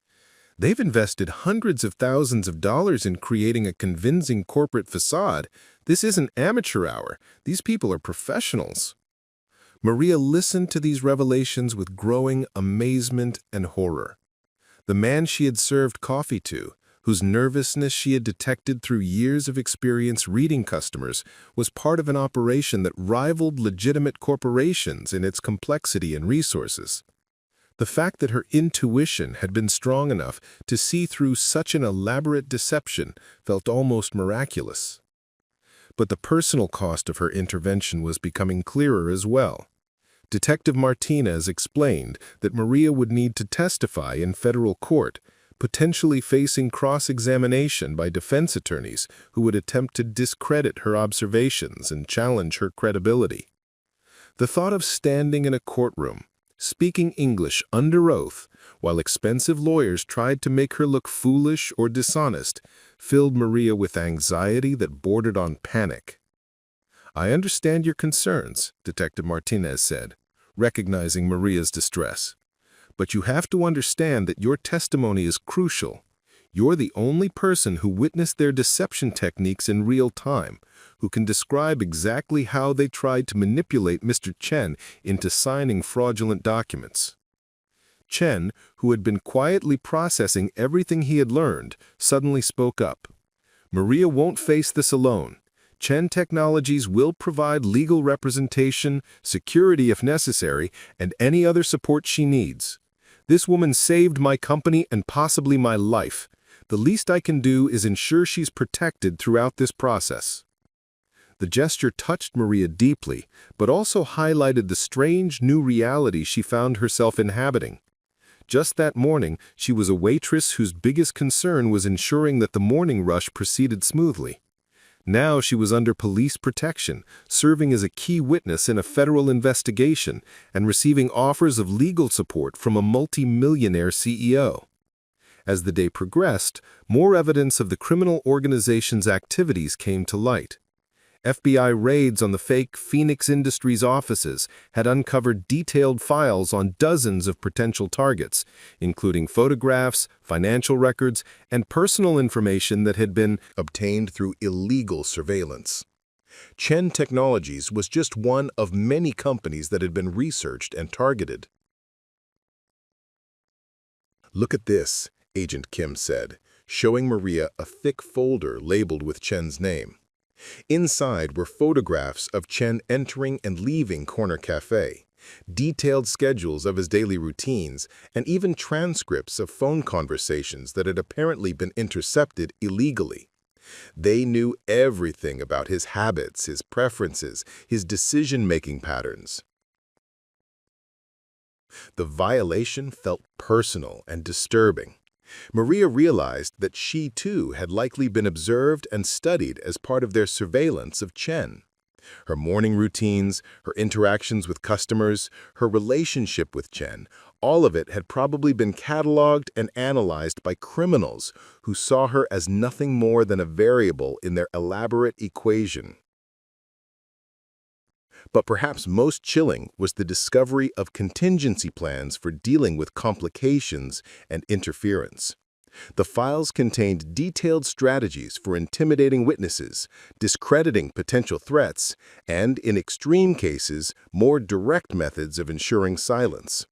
They've invested hundreds of thousands of dollars in creating a convincing corporate facade. This isn't amateur hour. These people are professionals. Maria listened to these revelations with growing amazement and horror. The man she had served coffee to, whose nervousness she had detected through years of experience reading customers, was part of an operation that rivaled legitimate corporations in its complexity and resources. The fact that her intuition had been strong enough to see through such an elaborate deception felt almost miraculous. But the personal cost of her intervention was becoming clearer as well. Detective Martinez explained that Maria would need to testify in federal court, potentially facing cross-examination by defense attorneys who would attempt to discredit her observations and challenge her credibility. The thought of standing in a courtroom, speaking English under oath, while expensive lawyers tried to make her look foolish or dishonest, filled Maria with anxiety that bordered on panic. "I understand your concerns," Detective Martinez said, recognizing Maria's distress. "But you have to understand that your testimony is crucial. You're the only person who witnessed their deception techniques in real time, who can describe exactly how they tried to manipulate Mr. Chen into signing fraudulent documents." Chen, who had been quietly processing everything he had learned, suddenly spoke up. "Maria won't face this alone. Chen Technologies will provide legal representation, security if necessary, and any other support she needs. This woman saved my company and possibly my life. The least I can do is ensure she's protected throughout this process." The gesture touched Maria deeply, but also highlighted the strange new reality she found herself inhabiting. Just that morning, she was a waitress whose biggest concern was ensuring that the morning rush proceeded smoothly. Now she was under police protection, serving as a key witness in a federal investigation and receiving offers of legal support from a multi-millionaire CEO. As the day progressed, more evidence of the criminal organization's activities came to light. FBI raids on the fake Phoenix Industries offices had uncovered detailed files on dozens of potential targets, including photographs, financial records, and personal information that had been obtained through illegal surveillance. Chen Technologies was just one of many companies that had been researched and targeted. "Look at this," Agent Kim said, showing Maria a thick folder labeled with Chen's name. Inside were photographs of Chen entering and leaving Corner Café, detailed schedules of his daily routines, and even transcripts of phone conversations that had apparently been intercepted illegally. They knew everything about his habits, his preferences, his decision-making patterns. The violation felt personal and disturbing. Maria realized that she, too, had likely been observed and studied as part of their surveillance of Chen. Her morning routines, her interactions with customers, her relationship with Chen, all of it had probably been cataloged and analyzed by criminals who saw her as nothing more than a variable in their elaborate equation. But perhaps most chilling was the discovery of contingency plans for dealing with complications and interference. The files contained detailed strategies for intimidating witnesses, discrediting potential threats, and, in extreme cases, more direct methods of ensuring silence.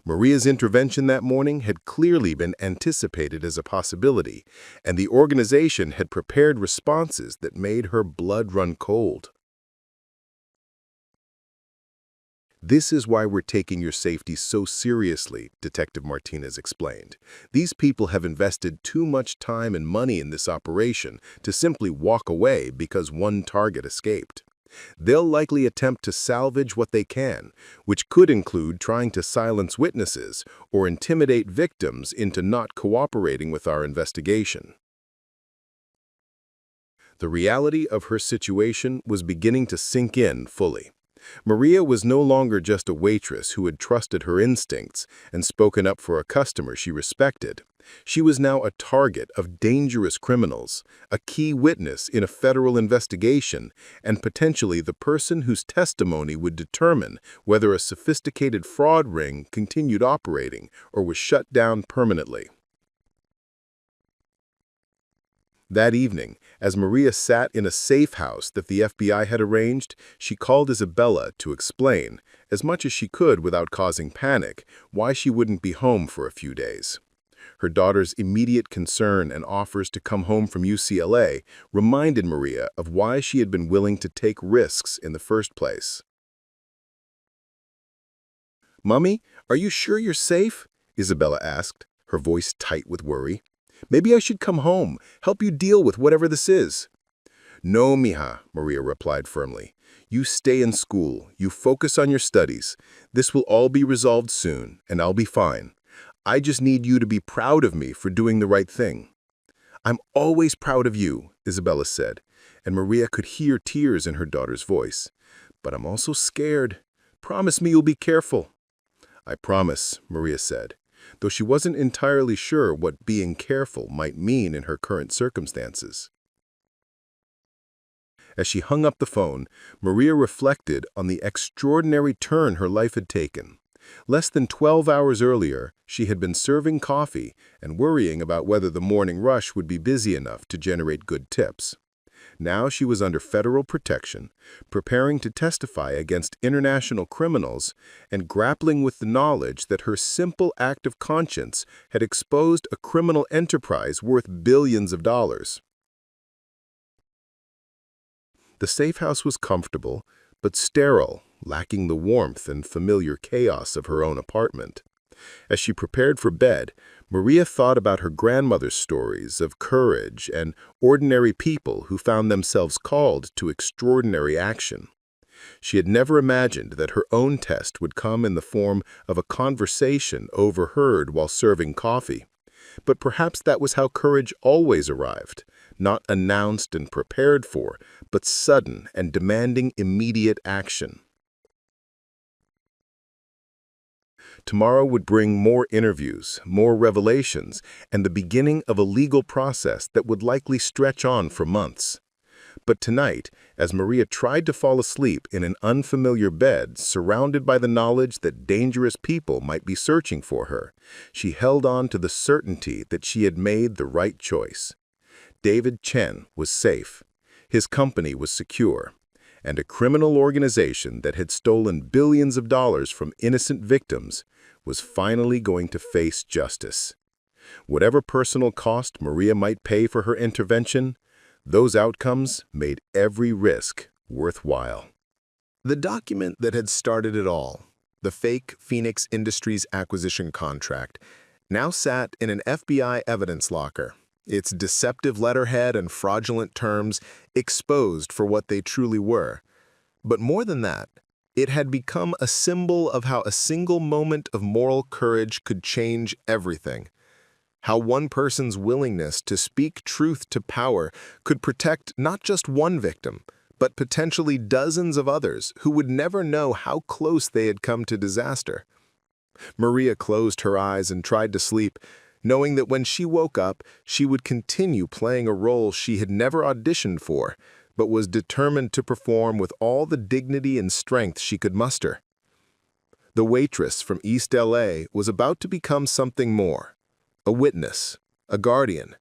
Maria's intervention that morning had clearly been anticipated as a possibility, and the organization had prepared responses that made her blood run cold. "This is why we're taking your safety so seriously," Detective Martinez explained. "These people have invested too much time and money in this operation to simply walk away because one target escaped. They'll likely attempt to salvage what they can, which could include trying to silence witnesses or intimidate victims into not cooperating with our investigation." The reality of her situation was beginning to sink in fully. Maria was no longer just a waitress who had trusted her instincts and spoken up for a customer she respected. She was now a target of dangerous criminals, a key witness in a federal investigation, and potentially the person whose testimony would determine whether a sophisticated fraud ring continued operating or was shut down permanently. That evening, as Maria sat in a safe house that the FBI had arranged, she called Isabella to explain, as much as she could without causing panic, why she wouldn't be home for a few days. Her daughter's immediate concern and offers to come home from UCLA reminded Maria of why she had been willing to take risks in the first place. "Mommy, are you sure you're safe?" Isabella asked, her voice tight with worry. "Maybe I should come home, help you deal with whatever this is." "No, mija," Maria replied firmly. "You stay in school, you focus on your studies. This will all be resolved soon, and I'll be fine. I just need you to be proud of me for doing the right thing." "I'm always proud of you," Isabella said, and Maria could hear tears in her daughter's voice. "But I'm also scared. Promise me you'll be careful." "I promise," Maria said, though she wasn't entirely sure what being careful might mean in her current circumstances. As she hung up the phone, Maria reflected on the extraordinary turn her life had taken. Less than 12 hours earlier, she had been serving coffee and worrying about whether the morning rush would be busy enough to generate good tips. Now she was under federal protection, preparing to testify against international criminals and grappling with the knowledge that her simple act of conscience had exposed a criminal enterprise worth billions of dollars. The safe house was comfortable, but sterile, lacking the warmth and familiar chaos of her own apartment. As she prepared for bed, Maria thought about her grandmother's stories of courage and ordinary people who found themselves called to extraordinary action. She had never imagined that her own test would come in the form of a conversation overheard while serving coffee. But perhaps that was how courage always arrived, not announced and prepared for, but sudden and demanding immediate action. Tomorrow would bring more interviews, more revelations, and the beginning of a legal process that would likely stretch on for months. But tonight, as Maria tried to fall asleep in an unfamiliar bed surrounded by the knowledge that dangerous people might be searching for her, she held on to the certainty that she had made the right choice. David Chen was safe, his company was secure, and a criminal organization that had stolen billions of dollars from innocent victims was finally going to face justice. Whatever personal cost Maria might pay for her intervention, those outcomes made every risk worthwhile. The document that had started it all, the fake Phoenix Industries acquisition contract, now sat in an FBI evidence locker, its deceptive letterhead and fraudulent terms exposed for what they truly were. But more than that, it had become a symbol of how a single moment of moral courage could change everything. How one person's willingness to speak truth to power could protect not just one victim, but potentially dozens of others who would never know how close they had come to disaster. Maria closed her eyes and tried to sleep, knowing that when she woke up, she would continue playing a role she had never auditioned for, but was determined to perform with all the dignity and strength she could muster. The waitress from East LA was about to become something more. A witness, a guardian,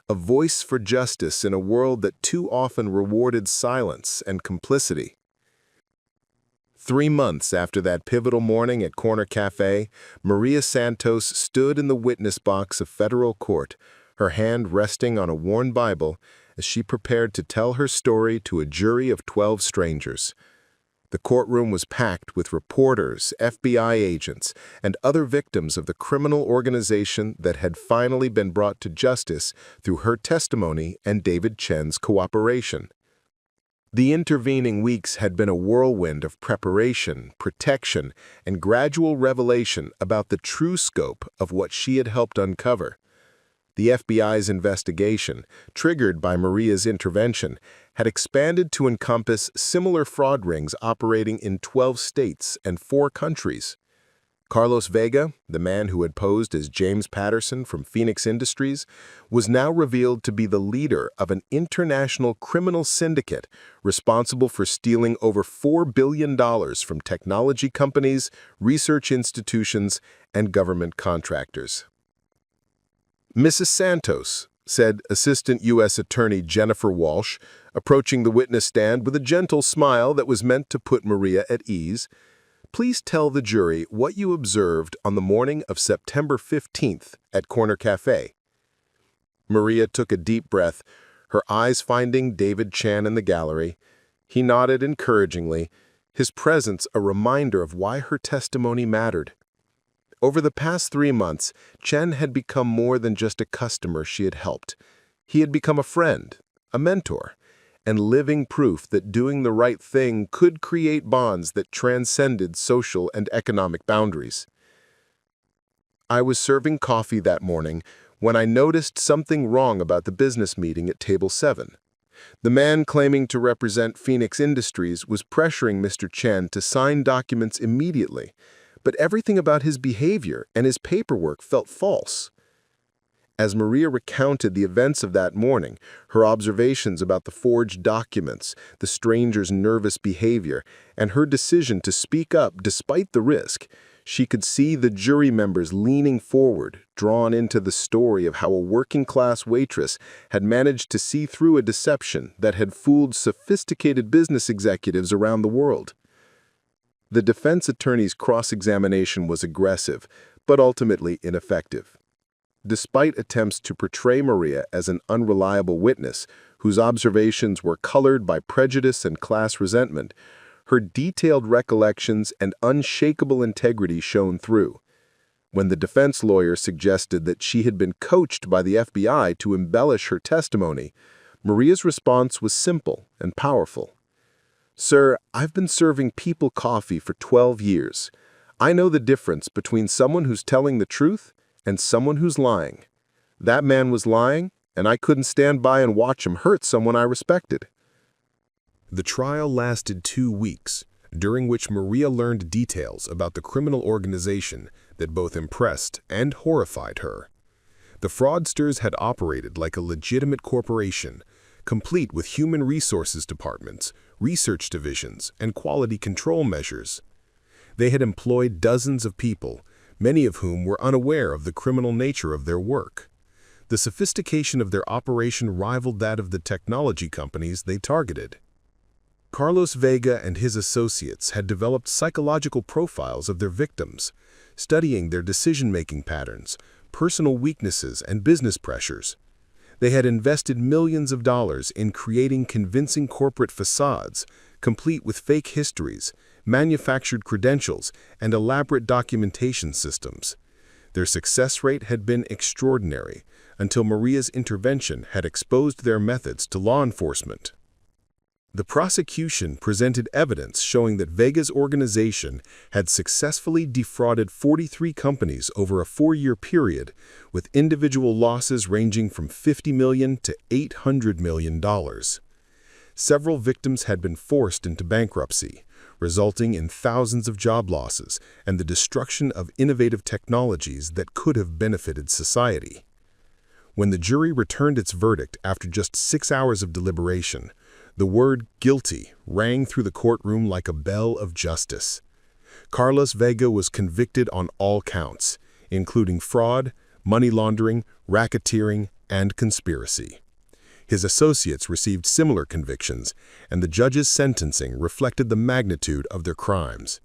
a voice for justice in a world that too often rewarded silence and complicity. 3 months after that pivotal morning at Corner Café, Maria Santos stood in the witness box of federal court, her hand resting on a worn Bible as she prepared to tell her story to a jury of 12 strangers. The courtroom was packed with reporters, FBI agents, and other victims of the criminal organization that had finally been brought to justice through her testimony and David Chen's cooperation. The intervening weeks had been a whirlwind of preparation, protection, and gradual revelation about the true scope of what she had helped uncover. The FBI's investigation, triggered by Maria's intervention, had expanded to encompass similar fraud rings operating in 12 states and 4 countries. Carlos Vega, the man who had posed as James Patterson from Phoenix Industries, was now revealed to be the leader of an international criminal syndicate responsible for stealing over $4 billion from technology companies, research institutions, and government contractors. "Mrs. Santos," said Assistant U.S. Attorney Jennifer Walsh, approaching the witness stand with a gentle smile that was meant to put Maria at ease, "please tell the jury what you observed on the morning of September 15th at Corner Café." Maria took a deep breath, her eyes finding David Chen in the gallery. He nodded encouragingly, his presence a reminder of why her testimony mattered. Over the past 3 months, Chen had become more than just a customer she had helped. He had become a friend, a mentor, and living proof that doing the right thing could create bonds that transcended social and economic boundaries. "I was serving coffee that morning when I noticed something wrong about the business meeting at Table 7. The man claiming to represent Phoenix Industries was pressuring Mr. Chen to sign documents immediately, but everything about his behavior and his paperwork felt false." As Maria recounted the events of that morning, her observations about the forged documents, the stranger's nervous behavior, and her decision to speak up despite the risk, she could see the jury members leaning forward, drawn into the story of how a working-class waitress had managed to see through a deception that had fooled sophisticated business executives around the world. The defense attorney's cross-examination was aggressive, but ultimately ineffective. Despite attempts to portray Maria as an unreliable witness whose observations were colored by prejudice and class resentment, her detailed recollections and unshakable integrity shone through. When the defense lawyer suggested that she had been coached by the FBI to embellish her testimony, Maria's response was simple and powerful. "Sir, I've been serving people coffee for 12 years. I know the difference between someone who's telling the truth and someone who's lying. That man was lying, and I couldn't stand by and watch him hurt someone I respected." The trial lasted 2 weeks, during which Maria learned details about the criminal organization that both impressed and horrified her. The fraudsters had operated like a legitimate corporation, complete with human resources departments, research divisions, and quality control measures. They had employed dozens of people, many of whom were unaware of the criminal nature of their work. The sophistication of their operation rivaled that of the technology companies they targeted. Carlos Vega and his associates had developed psychological profiles of their victims, studying their decision-making patterns, personal weaknesses, and business pressures. They had invested millions of dollars in creating convincing corporate facades, complete with fake histories, manufactured credentials, and elaborate documentation systems. Their success rate had been extraordinary, until Maria's intervention had exposed their methods to law enforcement. The prosecution presented evidence showing that Vega's organization had successfully defrauded 43 companies over a 4-year period, with individual losses ranging from $50 million to $800 million. Several victims had been forced into bankruptcy, resulting in thousands of job losses and the destruction of innovative technologies that could have benefited society. When the jury returned its verdict after just 6 hours of deliberation, the word "guilty" rang through the courtroom like a bell of justice. Carlos Vega was convicted on all counts, including fraud, money laundering, racketeering, and conspiracy. His associates received similar convictions, and the judge's sentencing reflected the magnitude of their crimes.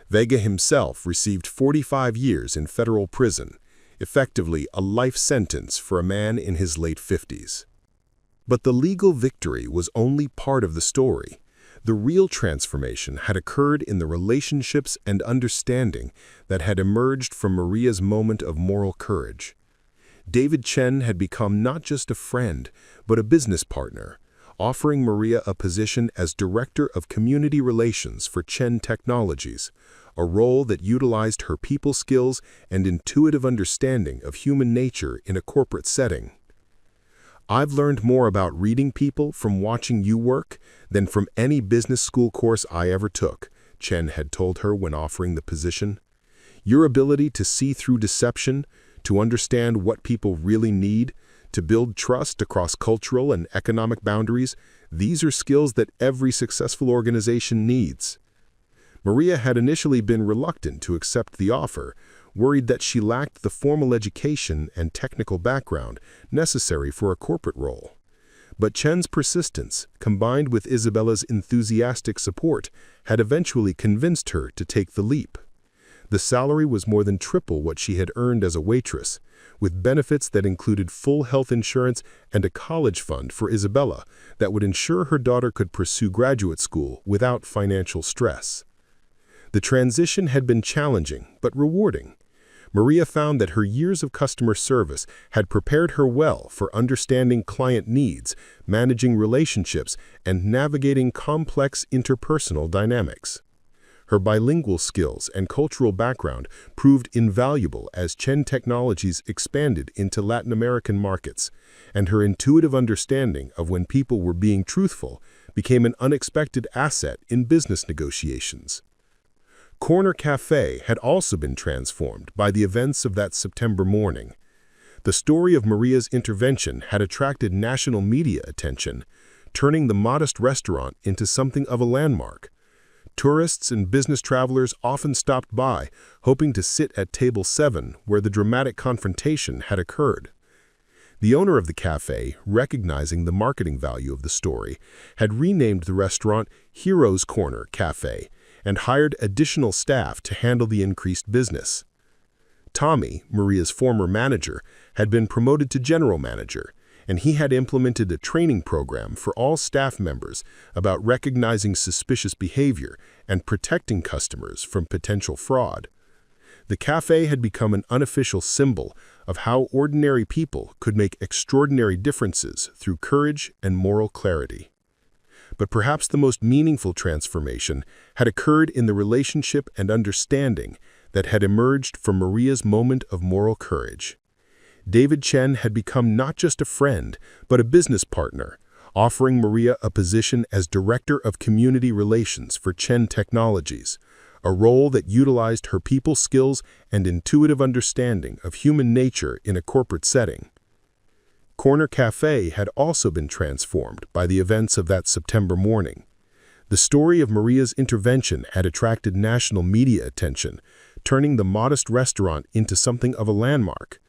Vega himself received 45 years in federal prison, effectively a life sentence for a man in his late 50s. But the legal victory was only part of the story. The real transformation had occurred in the relationships and understanding that had emerged from Maria's moment of moral courage. David Chen had become not just a friend, but a business partner, offering Maria a position as Director of Community Relations for Chen Technologies, a role that utilized her people skills and intuitive understanding of human nature in a corporate setting. "I've learned more about reading people from watching you work than from any business school course I ever took," Chen had told her when offering the position. "Your ability to see through deception, to understand what people really need, to build trust across cultural and economic boundaries, these are skills that every successful organization needs." Maria had initially been reluctant to accept the offer, worried that she lacked the formal education and technical background necessary for a corporate role. But Chen's persistence, combined with Isabella's enthusiastic support, had eventually convinced her to take the leap. The salary was more than triple what she had earned as a waitress, with benefits that included full health insurance and a college fund for Isabella that would ensure her daughter could pursue graduate school without financial stress. The transition had been challenging but rewarding. Maria found that her years of customer service had prepared her well for understanding client needs, managing relationships, and navigating complex interpersonal dynamics. Her bilingual skills and cultural background proved invaluable as Chen Technologies expanded into Latin American markets, and her intuitive understanding of when people were being truthful became an unexpected asset in business negotiations. Corner Café had also been transformed by the events of that September morning. The story of Maria's intervention had attracted national media attention, turning the modest restaurant into something of a landmark. Tourists and business travelers often stopped by, hoping to sit at table 7 where the dramatic confrontation had occurred. The owner of the cafe, recognizing the marketing value of the story, had renamed the restaurant Heroes Corner Café and hired additional staff to handle the increased business. Tommy, Maria's former manager, had been promoted to general manager, and he had implemented a training program for all staff members about recognizing suspicious behavior and protecting customers from potential fraud. The cafe had become an unofficial symbol of how ordinary people could make extraordinary differences through courage and moral clarity. But perhaps the most meaningful transformation had occurred in the relationship and understanding that had emerged from Maria's moment of moral courage. David Chen had become not just a friend, but a business partner, offering Maria a position as Director of Community Relations for Chen Technologies, a role that utilized her people skills and intuitive understanding of human nature in a corporate setting. Corner Café had also been transformed by the events of that September morning. The story of Maria's intervention had attracted national media attention, turning the modest restaurant into something of a landmark.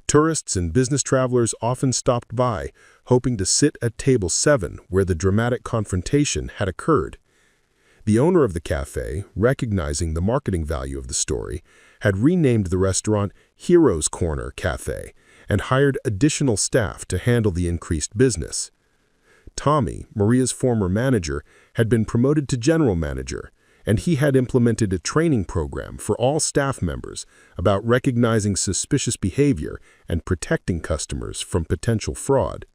Tourists and business travelers often stopped by, hoping to sit at table 7 where the dramatic confrontation had occurred. The owner of the cafe, recognizing the marketing value of the story, had renamed the restaurant Heroes Corner Café and hired additional staff to handle the increased business. Tommy, Maria's former manager, had been promoted to general manager, and he had implemented a training program for all staff members about recognizing suspicious behavior and protecting customers from potential fraud.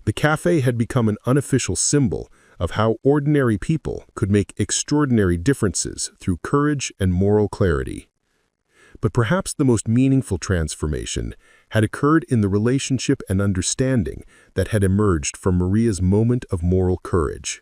The cafe had become an unofficial symbol of how ordinary people could make extraordinary differences through courage and moral clarity. But perhaps the most meaningful transformation had occurred in the relationship and understanding that had emerged from Maria's moment of moral courage.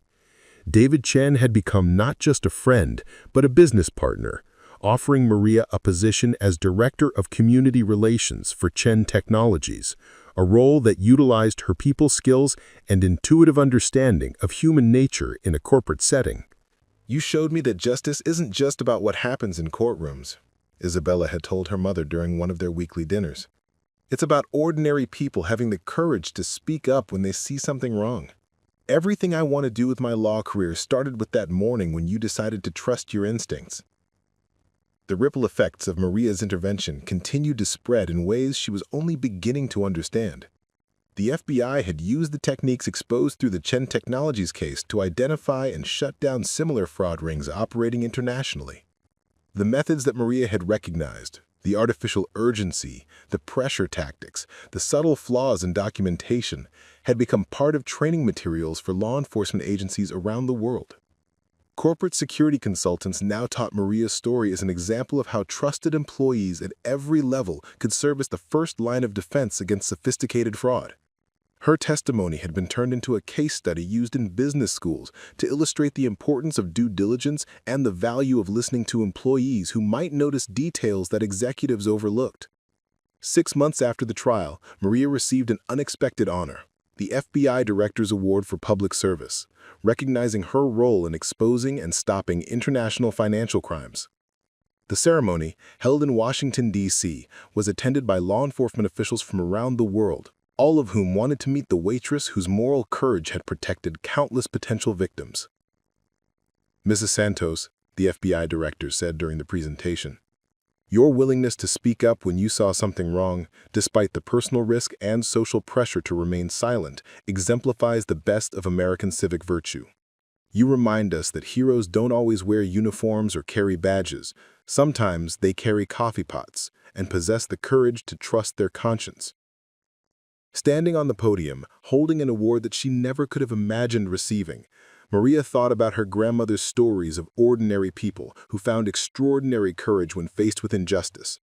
David Chen had become not just a friend, but a business partner, offering Maria a position as Director of Community Relations for Chen Technologies, a role that utilized her people skills and intuitive understanding of human nature in a corporate setting. "You showed me that justice isn't just about what happens in courtrooms," Isabella had told her mother during one of their weekly dinners. "It's about ordinary people having the courage to speak up when they see something wrong. Everything I want to do with my law career started with that morning when you decided to trust your instincts." The ripple effects of Maria's intervention continued to spread in ways she was only beginning to understand. The FBI had used the techniques exposed through the Chen Technologies case to identify and shut down similar fraud rings operating internationally. The methods that Maria had recognized, the artificial urgency, the pressure tactics, the subtle flaws in documentation, had become part of training materials for law enforcement agencies around the world. Corporate security consultants now taught Maria's story as an example of how trusted employees at every level could serve as the first line of defense against sophisticated fraud. Her testimony had been turned into a case study used in business schools to illustrate the importance of due diligence and the value of listening to employees who might notice details that executives overlooked. 6 months after the trial, Maria received an unexpected honor, the FBI Director's Award for Public Service, recognizing her role in exposing and stopping international financial crimes. The ceremony, held in Washington, D.C., was attended by law enforcement officials from around the world, all of whom wanted to meet the waitress whose moral courage had protected countless potential victims. "Mrs. Santos," the FBI director said during the presentation, "your willingness to speak up when you saw something wrong, despite the personal risk and social pressure to remain silent, exemplifies the best of American civic virtue. You remind us that heroes don't always wear uniforms or carry badges. Sometimes they carry coffee pots and possess the courage to trust their conscience." Standing on the podium, holding an award that she never could have imagined receiving, Maria thought about her grandmother's stories of ordinary people who found extraordinary courage when faced with injustice.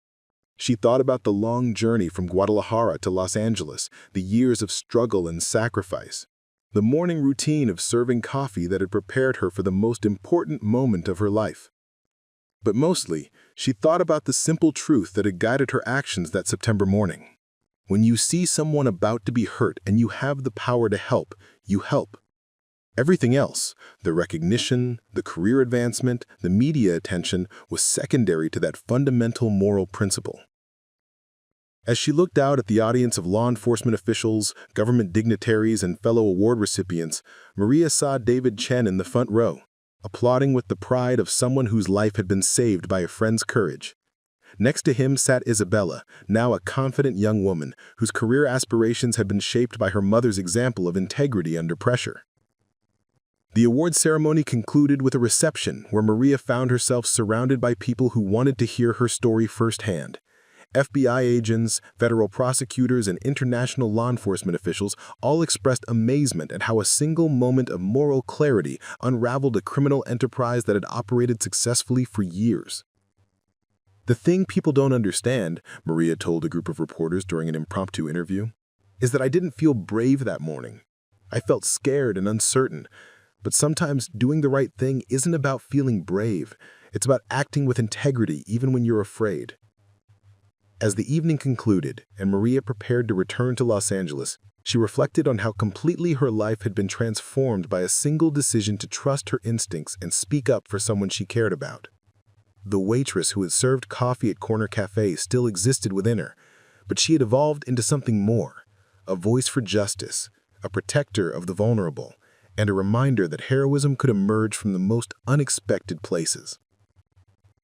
She thought about the long journey from Guadalajara to Los Angeles, the years of struggle and sacrifice, the morning routine of serving coffee that had prepared her for the most important moment of her life. But mostly, she thought about the simple truth that had guided her actions that September morning. When you see someone about to be hurt and you have the power to help, you help. Everything else, the recognition, the career advancement, the media attention, was secondary to that fundamental moral principle. As she looked out at the audience of law enforcement officials, government dignitaries, and fellow award recipients, Maria saw David Chen in the front row, applauding with the pride of someone whose life had been saved by a friend's courage. Next to him sat Isabella, now a confident young woman whose career aspirations had been shaped by her mother's example of integrity under pressure. The award ceremony concluded with a reception where Maria found herself surrounded by people who wanted to hear her story firsthand. FBI agents, federal prosecutors, and international law enforcement officials all expressed amazement at how a single moment of moral clarity unraveled a criminal enterprise that had operated successfully for years. "The thing people don't understand," Maria told a group of reporters during an impromptu interview, "is that I didn't feel brave that morning. I felt scared and uncertain. But sometimes doing the right thing isn't about feeling brave. It's about acting with integrity even when you're afraid." As the evening concluded and Maria prepared to return to Los Angeles, she reflected on how completely her life had been transformed by a single decision to trust her instincts and speak up for someone she cared about. The waitress who had served coffee at Corner Café still existed within her, but she had evolved into something more: a voice for justice, a protector of the vulnerable, and a reminder that heroism could emerge from the most unexpected places.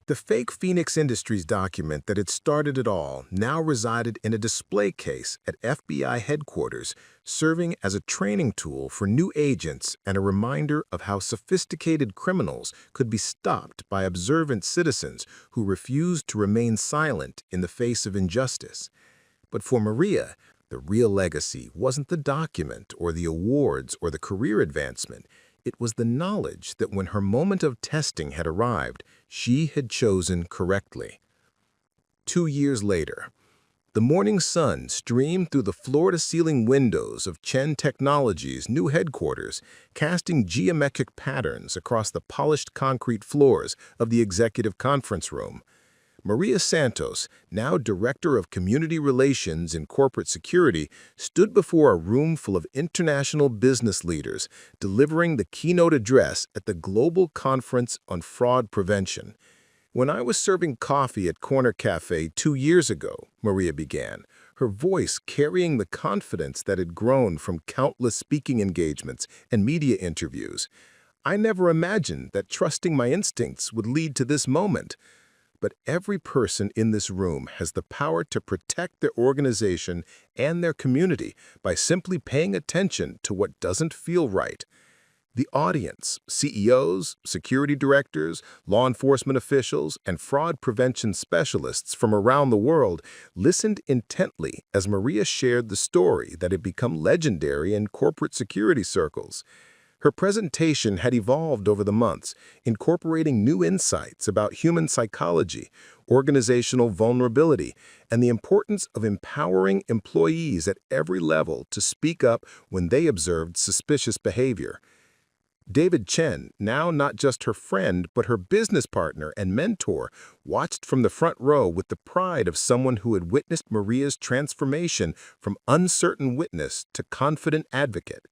The fake Phoenix Industries document that had started it all now resided in a display case at FBI headquarters, serving as a training tool for new agents and a reminder of how sophisticated criminals could be stopped by observant citizens who refused to remain silent in the face of injustice. But for Maria, the real legacy wasn't the document or the awards or the career advancement. It was the knowledge that when her moment of testing had arrived, she had chosen correctly. 2 years later, the morning sun streamed through the floor-to-ceiling windows of Chen Technologies' new headquarters, casting geometric patterns across the polished concrete floors of the executive conference room. Maria Santos, now Director of Community Relations and Corporate Security, stood before a room full of international business leaders, delivering the keynote address at the Global Conference on Fraud Prevention. "When I was serving coffee at Corner Café 2 years ago," Maria began, her voice carrying the confidence that had grown from countless speaking engagements and media interviews, "I never imagined that trusting my instincts would lead to this moment. But every person in this room has the power to protect their organization and their community by simply paying attention to what doesn't feel right." The audience, CEOs, security directors, law enforcement officials, and fraud prevention specialists from around the world listened intently as Maria shared the story that had become legendary in corporate security circles. Her presentation had evolved over the months, incorporating new insights about human psychology, organizational vulnerability, and the importance of empowering employees at every level to speak up when they observed suspicious behavior. David Chen, now not just her friend but her business partner and mentor, watched from the front row with the pride of someone who had witnessed Maria's transformation from uncertain witness to confident advocate.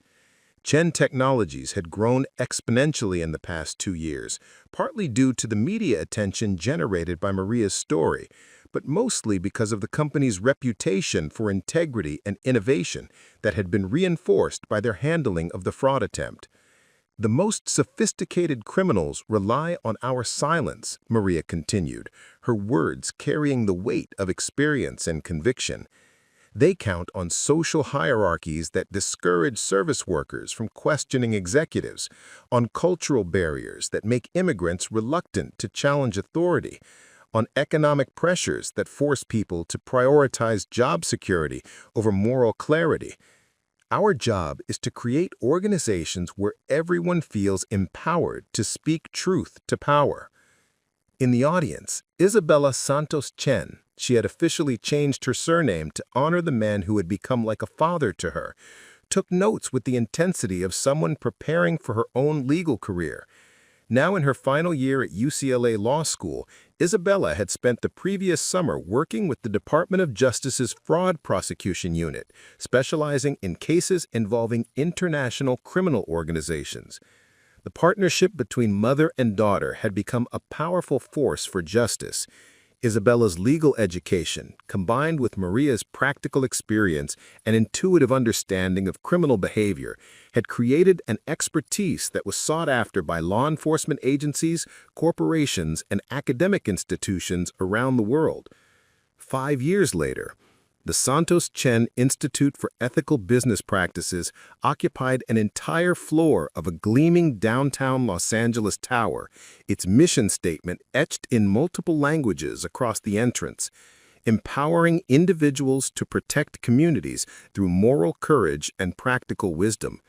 Chen Technologies had grown exponentially in the past 2 years, partly due to the media attention generated by Maria's story, but mostly because of the company's reputation for integrity and innovation that had been reinforced by their handling of the fraud attempt. "The most sophisticated criminals rely on our silence," Maria continued, her words carrying the weight of experience and conviction. "They count on social hierarchies that discourage service workers from questioning executives, on cultural barriers that make immigrants reluctant to challenge authority, on economic pressures that force people to prioritize job security over moral clarity. Our job is to create organizations where everyone feels empowered to speak truth to power." In the audience, Isabella Santos Chen, she had officially changed her surname to honor the man who had become like a father to her, took notes with the intensity of someone preparing for her own legal career. Now in her final year at UCLA Law School, Isabella had spent the previous summer working with the Department of Justice's Fraud Prosecution Unit, specializing in cases involving international criminal organizations. The partnership between mother and daughter had become a powerful force for justice. Isabella's legal education, combined with Maria's practical experience and intuitive understanding of criminal behavior, had created an expertise that was sought after by law enforcement agencies, corporations, and academic institutions around the world. 5 years later, The Santos Chen Institute for Ethical Business Practices occupied an entire floor of a gleaming downtown Los Angeles tower, its mission statement etched in multiple languages across the entrance, empowering individuals to protect communities through moral courage and practical wisdom.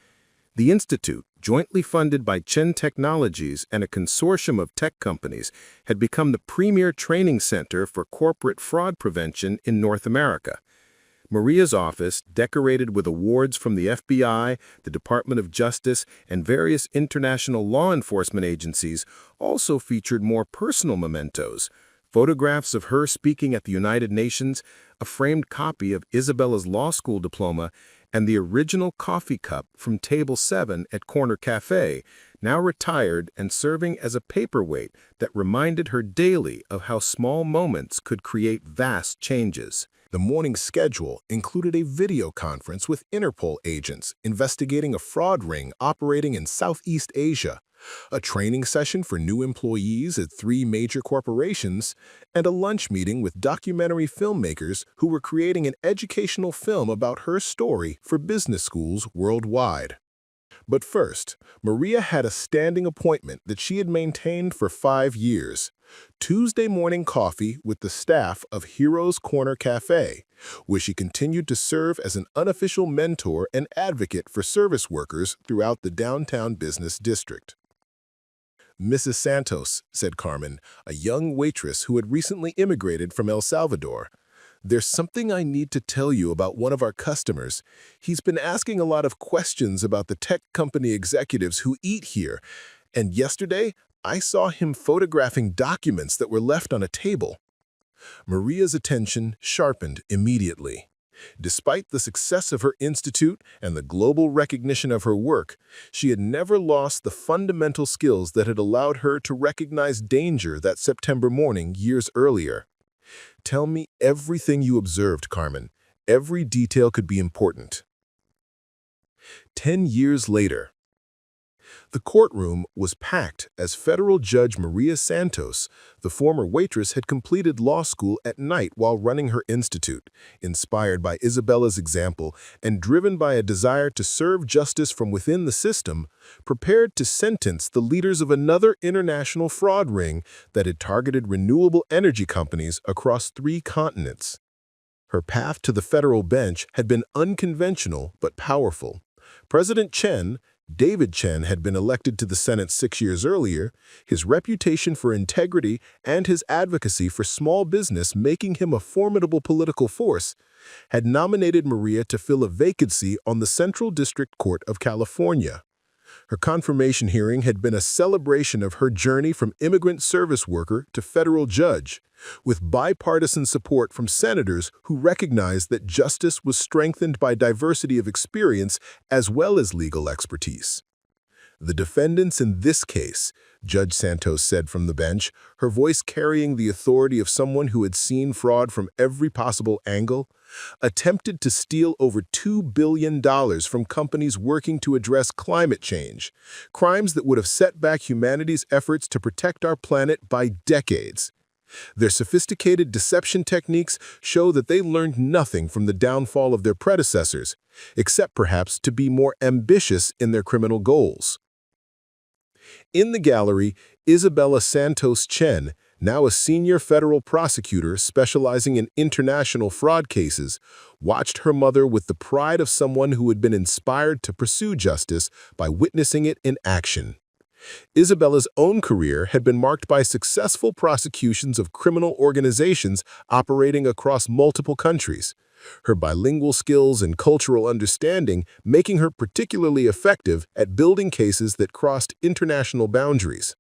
The institute, jointly funded by Chen Technologies and a consortium of tech companies, had become the premier training center for corporate fraud prevention in North America. Maria's office, decorated with awards from the FBI, the Department of Justice, and various international law enforcement agencies, also featured more personal mementos: photographs of her speaking at the United Nations, a framed copy of Isabella's law school diploma, and the original coffee cup from Table 7 at Corner Café, now retired and serving as a paperweight that reminded her daily of how small moments could create vast changes. The morning schedule included a video conference with Interpol agents investigating a fraud ring operating in Southeast Asia, a training session for new employees at 3 major corporations, and a lunch meeting with documentary filmmakers who were creating an educational film about her story for business schools worldwide. But first, Maria had a standing appointment that she had maintained for 5 years: Tuesday morning coffee with the staff of Heroes Corner Café, where she continued to serve as an unofficial mentor and advocate for service workers throughout the downtown business district. "Mrs. Santos," said Carmen, a young waitress who had recently immigrated from El Salvador, "there's something I need to tell you about one of our customers. He's been asking a lot of questions about the tech company executives who eat here, and yesterday I saw him photographing documents that were left on a table." Maria's attention sharpened immediately. Despite the success of her institute and the global recognition of her work, she had never lost the fundamental skills that had allowed her to recognize danger that September morning years earlier. "Tell me everything you observed, Carmen. Every detail could be important." 10 years later, the courtroom was packed as federal judge Maria Santos, the former waitress, had completed law school at night while running her institute, inspired by Isabella's example and driven by a desire to serve justice from within the system, prepared to sentence the leaders of another international fraud ring that had targeted renewable energy companies across 3 continents. Her path to the federal bench had been unconventional but powerful. President Chen, David Chen, had been elected to the Senate 6 years earlier, his reputation for integrity and his advocacy for small business making him a formidable political force, had nominated Maria to fill a vacancy on the Central District Court of California. Her confirmation hearing had been a celebration of her journey from immigrant service worker to federal judge, with bipartisan support from senators who recognized that justice was strengthened by diversity of experience as well as legal expertise. "The defendants in this case," Judge Santos said from the bench, her voice carrying the authority of someone who had seen fraud from every possible angle, "attempted to steal over $2 billion from companies working to address climate change, crimes that would have set back humanity's efforts to protect our planet by decades. Their sophisticated deception techniques show that they learned nothing from the downfall of their predecessors, except perhaps to be more ambitious in their criminal goals." In the gallery, Isabella Santos Chen, now a senior federal prosecutor specializing in international fraud cases, watched her mother with the pride of someone who had been inspired to pursue justice by witnessing it in action. Isabella's own career had been marked by successful prosecutions of criminal organizations operating across multiple countries, her bilingual skills and cultural understanding making her particularly effective at building cases that crossed international boundaries.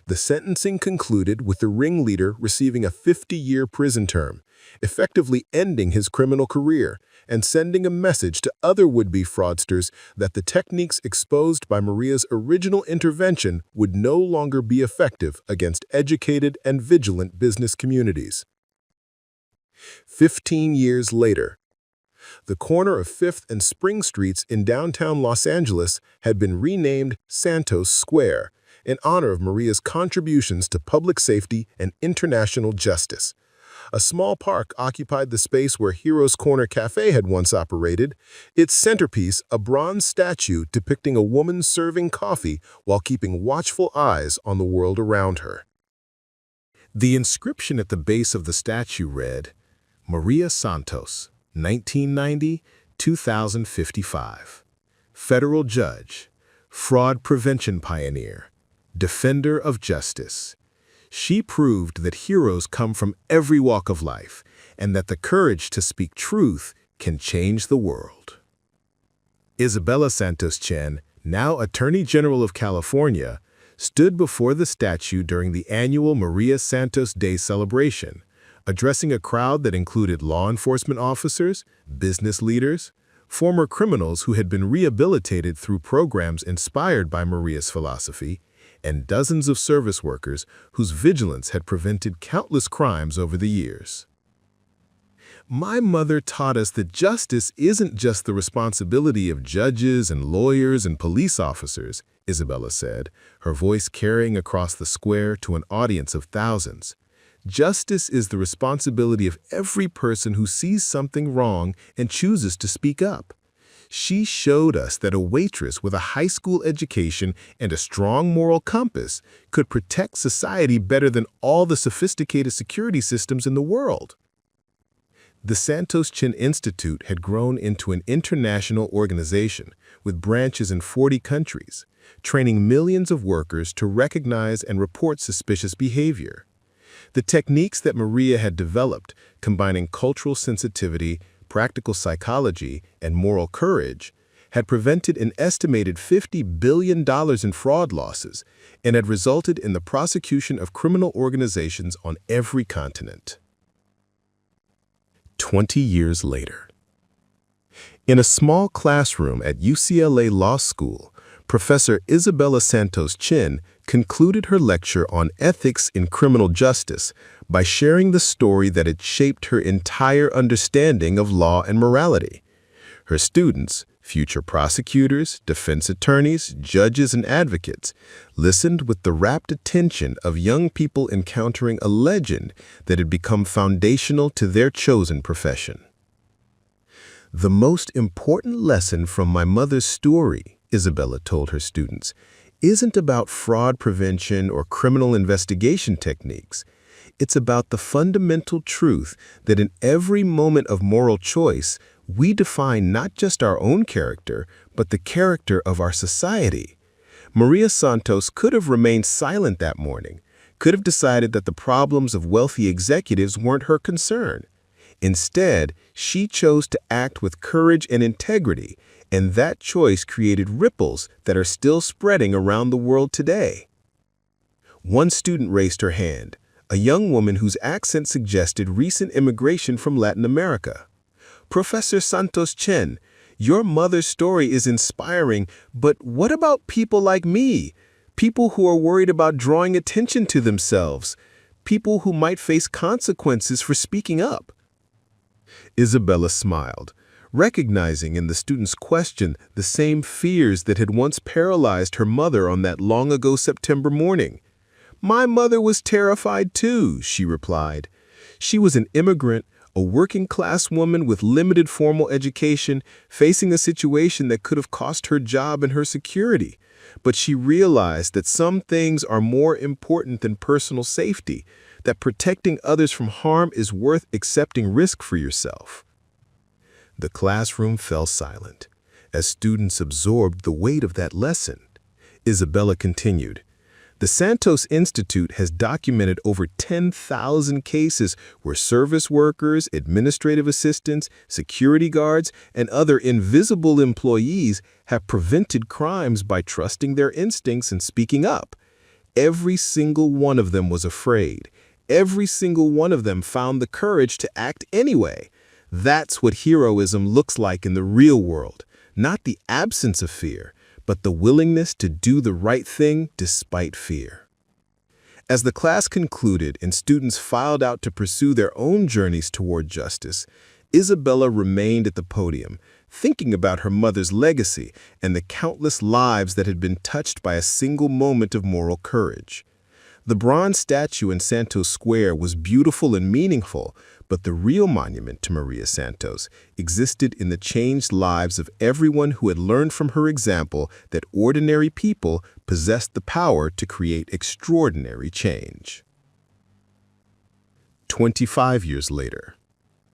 The sentencing concluded with the ringleader receiving a 50-year prison term, effectively ending his criminal career and sending a message to other would-be fraudsters that the techniques exposed by Maria's original intervention would no longer be effective against educated and vigilant business communities. 15 years later, the corner of 5th and Spring Streets in downtown Los Angeles had been renamed Santos Square in honor of Maria's contributions to public safety and international justice. A small park occupied the space where Hero's Corner Café had once operated, its centerpiece a bronze statue depicting a woman serving coffee while keeping watchful eyes on the world around her. The inscription at the base of the statue read, Maria Santos, 1990-2055. Federal Judge, Fraud Prevention Pioneer, Defender of Justice. She proved that heroes come from every walk of life and that the courage to speak truth can change the world. Isabella Santos Chen, now Attorney General of California, stood before the statue during the annual Maria Santos Day celebration, addressing a crowd that included law enforcement officers, business leaders, former criminals who had been rehabilitated through programs inspired by Maria's philosophy, and dozens of service workers whose vigilance had prevented countless crimes over the years. My mother taught us that justice isn't just the responsibility of judges and lawyers and police officers, Isabella said, her voice carrying across the square to an audience of thousands. Justice is the responsibility of every person who sees something wrong and chooses to speak up. She showed us that a waitress with a high school education and a strong moral compass could protect society better than all the sophisticated security systems in the world. The Santos Chen Institute had grown into an international organization with branches in 40 countries, training millions of workers to recognize and report suspicious behavior. The techniques that Maria had developed, combining cultural sensitivity, practical psychology, and moral courage, had prevented an estimated $50 billion in fraud losses and had resulted in the prosecution of criminal organizations on every continent. 20 years later. In a small classroom at UCLA Law School, Professor Isabella Santos Chen concluded her lecture on ethics in criminal justice by sharing the story that had shaped her entire understanding of law and morality. Her students, future prosecutors, defense attorneys, judges, and advocates, listened with the rapt attention of young people encountering a legend that had become foundational to their chosen profession. The most important lesson from my mother's story, Isabella told her students, isn't about fraud prevention or criminal investigation techniques. It's about the fundamental truth that in every moment of moral choice, we define not just our own character, but the character of our society. Maria Santos could have remained silent that morning, could have decided that the problems of wealthy executives weren't her concern. Instead, she chose to act with courage and integrity, and that choice created ripples that are still spreading around the world today. One student raised her hand, a young woman whose accent suggested recent immigration from Latin America. Professor Santos Chen, your mother's story is inspiring, but what about people like me? People who are worried about drawing attention to themselves, people who might face consequences for speaking up. Isabella smiled, recognizing in the student's question the same fears that had once paralyzed her mother on that long-ago September morning. My mother was terrified too, she replied. She was an immigrant, a working-class woman with limited formal education, facing a situation that could have cost her job and her security. But she realized that some things are more important than personal safety, that protecting others from harm is worth accepting risk for yourself. The classroom fell silent as students absorbed the weight of that lesson. Isabella continued, the Santos Institute has documented over 10,000 cases where service workers, administrative assistants, security guards, and other invisible employees have prevented crimes by trusting their instincts and speaking up. Every single one of them was afraid. Every single one of them found the courage to act anyway. That's what heroism looks like in the real world, not the absence of fear, but the willingness to do the right thing despite fear. As the class concluded and students filed out to pursue their own journeys toward justice, Isabella remained at the podium, thinking about her mother's legacy and the countless lives that had been touched by a single moment of moral courage. The bronze statue in Santos Square was beautiful and meaningful, but the real monument to Maria Santos existed in the changed lives of everyone who had learned from her example that ordinary people possessed the power to create extraordinary change. 25 years later.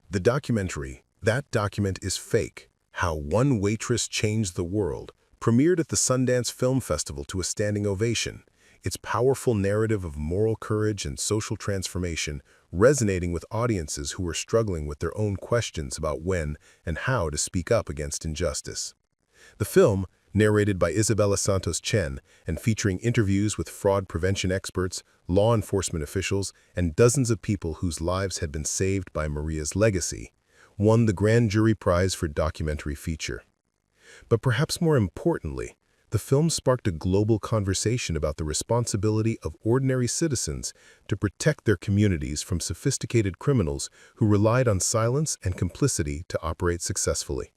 The documentary, That Document is Fake: How One Waitress Changed the World, premiered at the Sundance Film Festival to a standing ovation, its powerful narrative of moral courage and social transformation resonating with audiences who were struggling with their own questions about when and how to speak up against injustice. The film, narrated by Isabella Santos Chen and featuring interviews with fraud prevention experts, law enforcement officials, and dozens of people whose lives had been saved by Maria's legacy, won the Grand Jury Prize for Documentary Feature. But perhaps more importantly, the film sparked a global conversation about the responsibility of ordinary citizens to protect their communities from sophisticated criminals who relied on silence and complicity to operate successfully.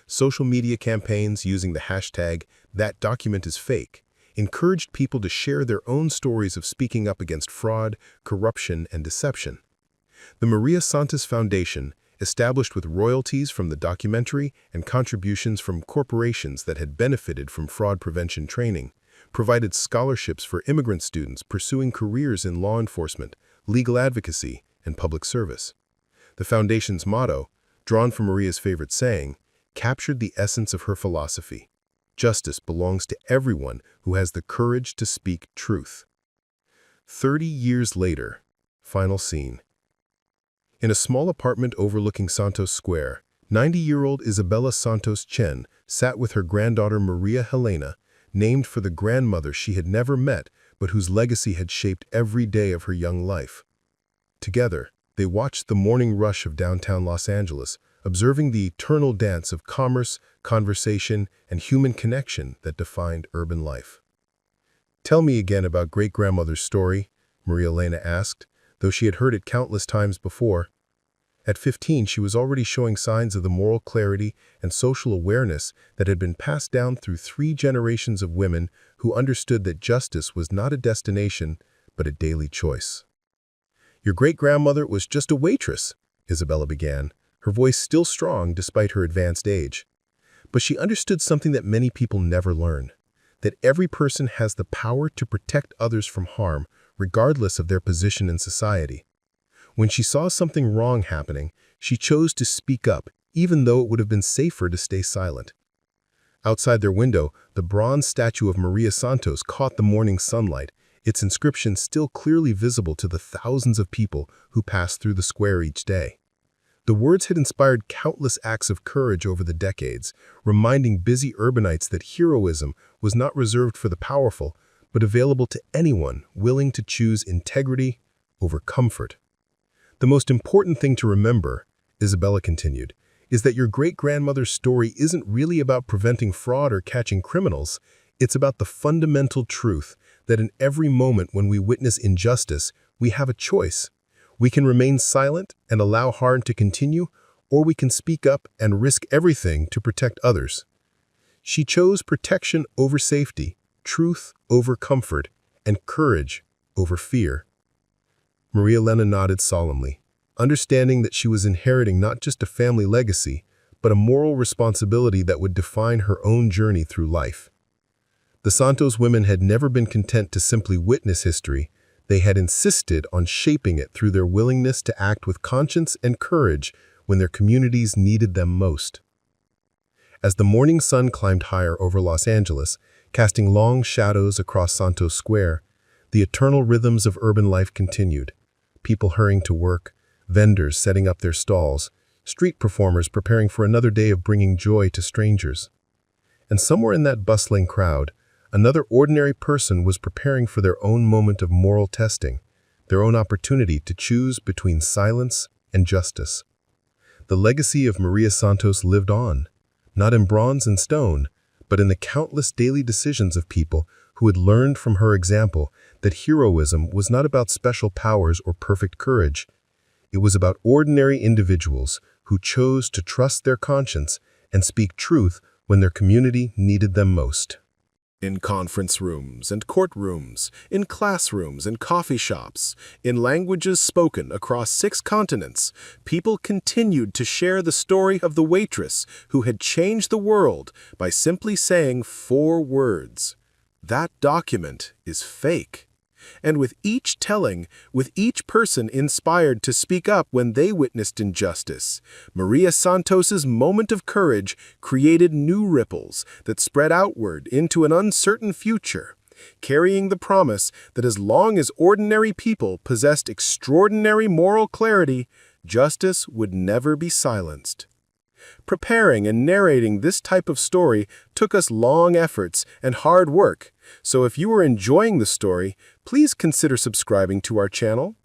Social media campaigns using the hashtag #ThatDocumentIsFake encouraged people to share their own stories of speaking up against fraud, corruption, and deception. The Maria Santos Foundation, established with royalties from the documentary and contributions from corporations that had benefited from fraud prevention training, provided scholarships for immigrant students pursuing careers in law enforcement, legal advocacy, and public service. The foundation's motto, drawn from Maria's favorite saying, captured the essence of her philosophy: justice belongs to everyone who has the courage to speak truth. 30 years later, final scene. In a small apartment overlooking Santos Square, 90-year-old Isabella Santos Chen sat with her granddaughter Maria Helena, named for the grandmother she had never met but whose legacy had shaped every day of her young life. Together, they watched the morning rush of downtown Los Angeles, observing the eternal dance of commerce, conversation, and human connection that defined urban life. "Tell me again about great-grandmother's story," Maria Helena asked, though she had heard it countless times before. At 15, she was already showing signs of the moral clarity and social awareness that had been passed down through 3 generations of women who understood that justice was not a destination, but a daily choice. "Your great-grandmother was just a waitress," Isabella began, her voice still strong despite her advanced age. But she understood something that many people never learn: that every person has the power to protect others from harm, regardless of their position in society. When she saw something wrong happening, she chose to speak up, even though it would have been safer to stay silent. Outside their window, the bronze statue of Maria Santos caught the morning sunlight, its inscription still clearly visible to the thousands of people who passed through the square each day. The words had inspired countless acts of courage over the decades, reminding busy urbanites that heroism was not reserved for the powerful, but available to anyone willing to choose integrity over comfort. "The most important thing to remember," Isabella continued, "is that your great-grandmother's story isn't really about preventing fraud or catching criminals. It's about the fundamental truth that in every moment when we witness injustice, we have a choice. We can remain silent and allow harm to continue, or we can speak up and risk everything to protect others." She chose protection over safety, truth over comfort, and courage over fear. Maria Helena nodded solemnly, understanding that she was inheriting not just a family legacy, but a moral responsibility that would define her own journey through life. The Santos women had never been content to simply witness history. They had insisted on shaping it through their willingness to act with conscience and courage when their communities needed them most. As the morning sun climbed higher over Los Angeles, casting long shadows across Santos Square, the eternal rhythms of urban life continued. People hurrying to work, vendors setting up their stalls, street performers preparing for another day of bringing joy to strangers. And somewhere in that bustling crowd, another ordinary person was preparing for their own moment of moral testing, their own opportunity to choose between silence and justice. The legacy of Maria Santos lived on, not in bronze and stone, but in the countless daily decisions of people who had learned from her example that heroism was not about special powers or perfect courage. It was about ordinary individuals who chose to trust their conscience and speak truth when their community needed them most. In conference rooms and courtrooms, in classrooms and coffee shops, in languages spoken across 6 continents, people continued to share the story of the waitress who had changed the world by simply saying 4 words. That document is fake. And with each telling, with each person inspired to speak up when they witnessed injustice, Maria Santos's moment of courage created new ripples that spread outward into an uncertain future, carrying the promise that as long as ordinary people possessed extraordinary moral clarity, justice would never be silenced. Preparing and narrating this type of story took us long efforts and hard work, so if you are enjoying the story, please consider subscribing to our channel.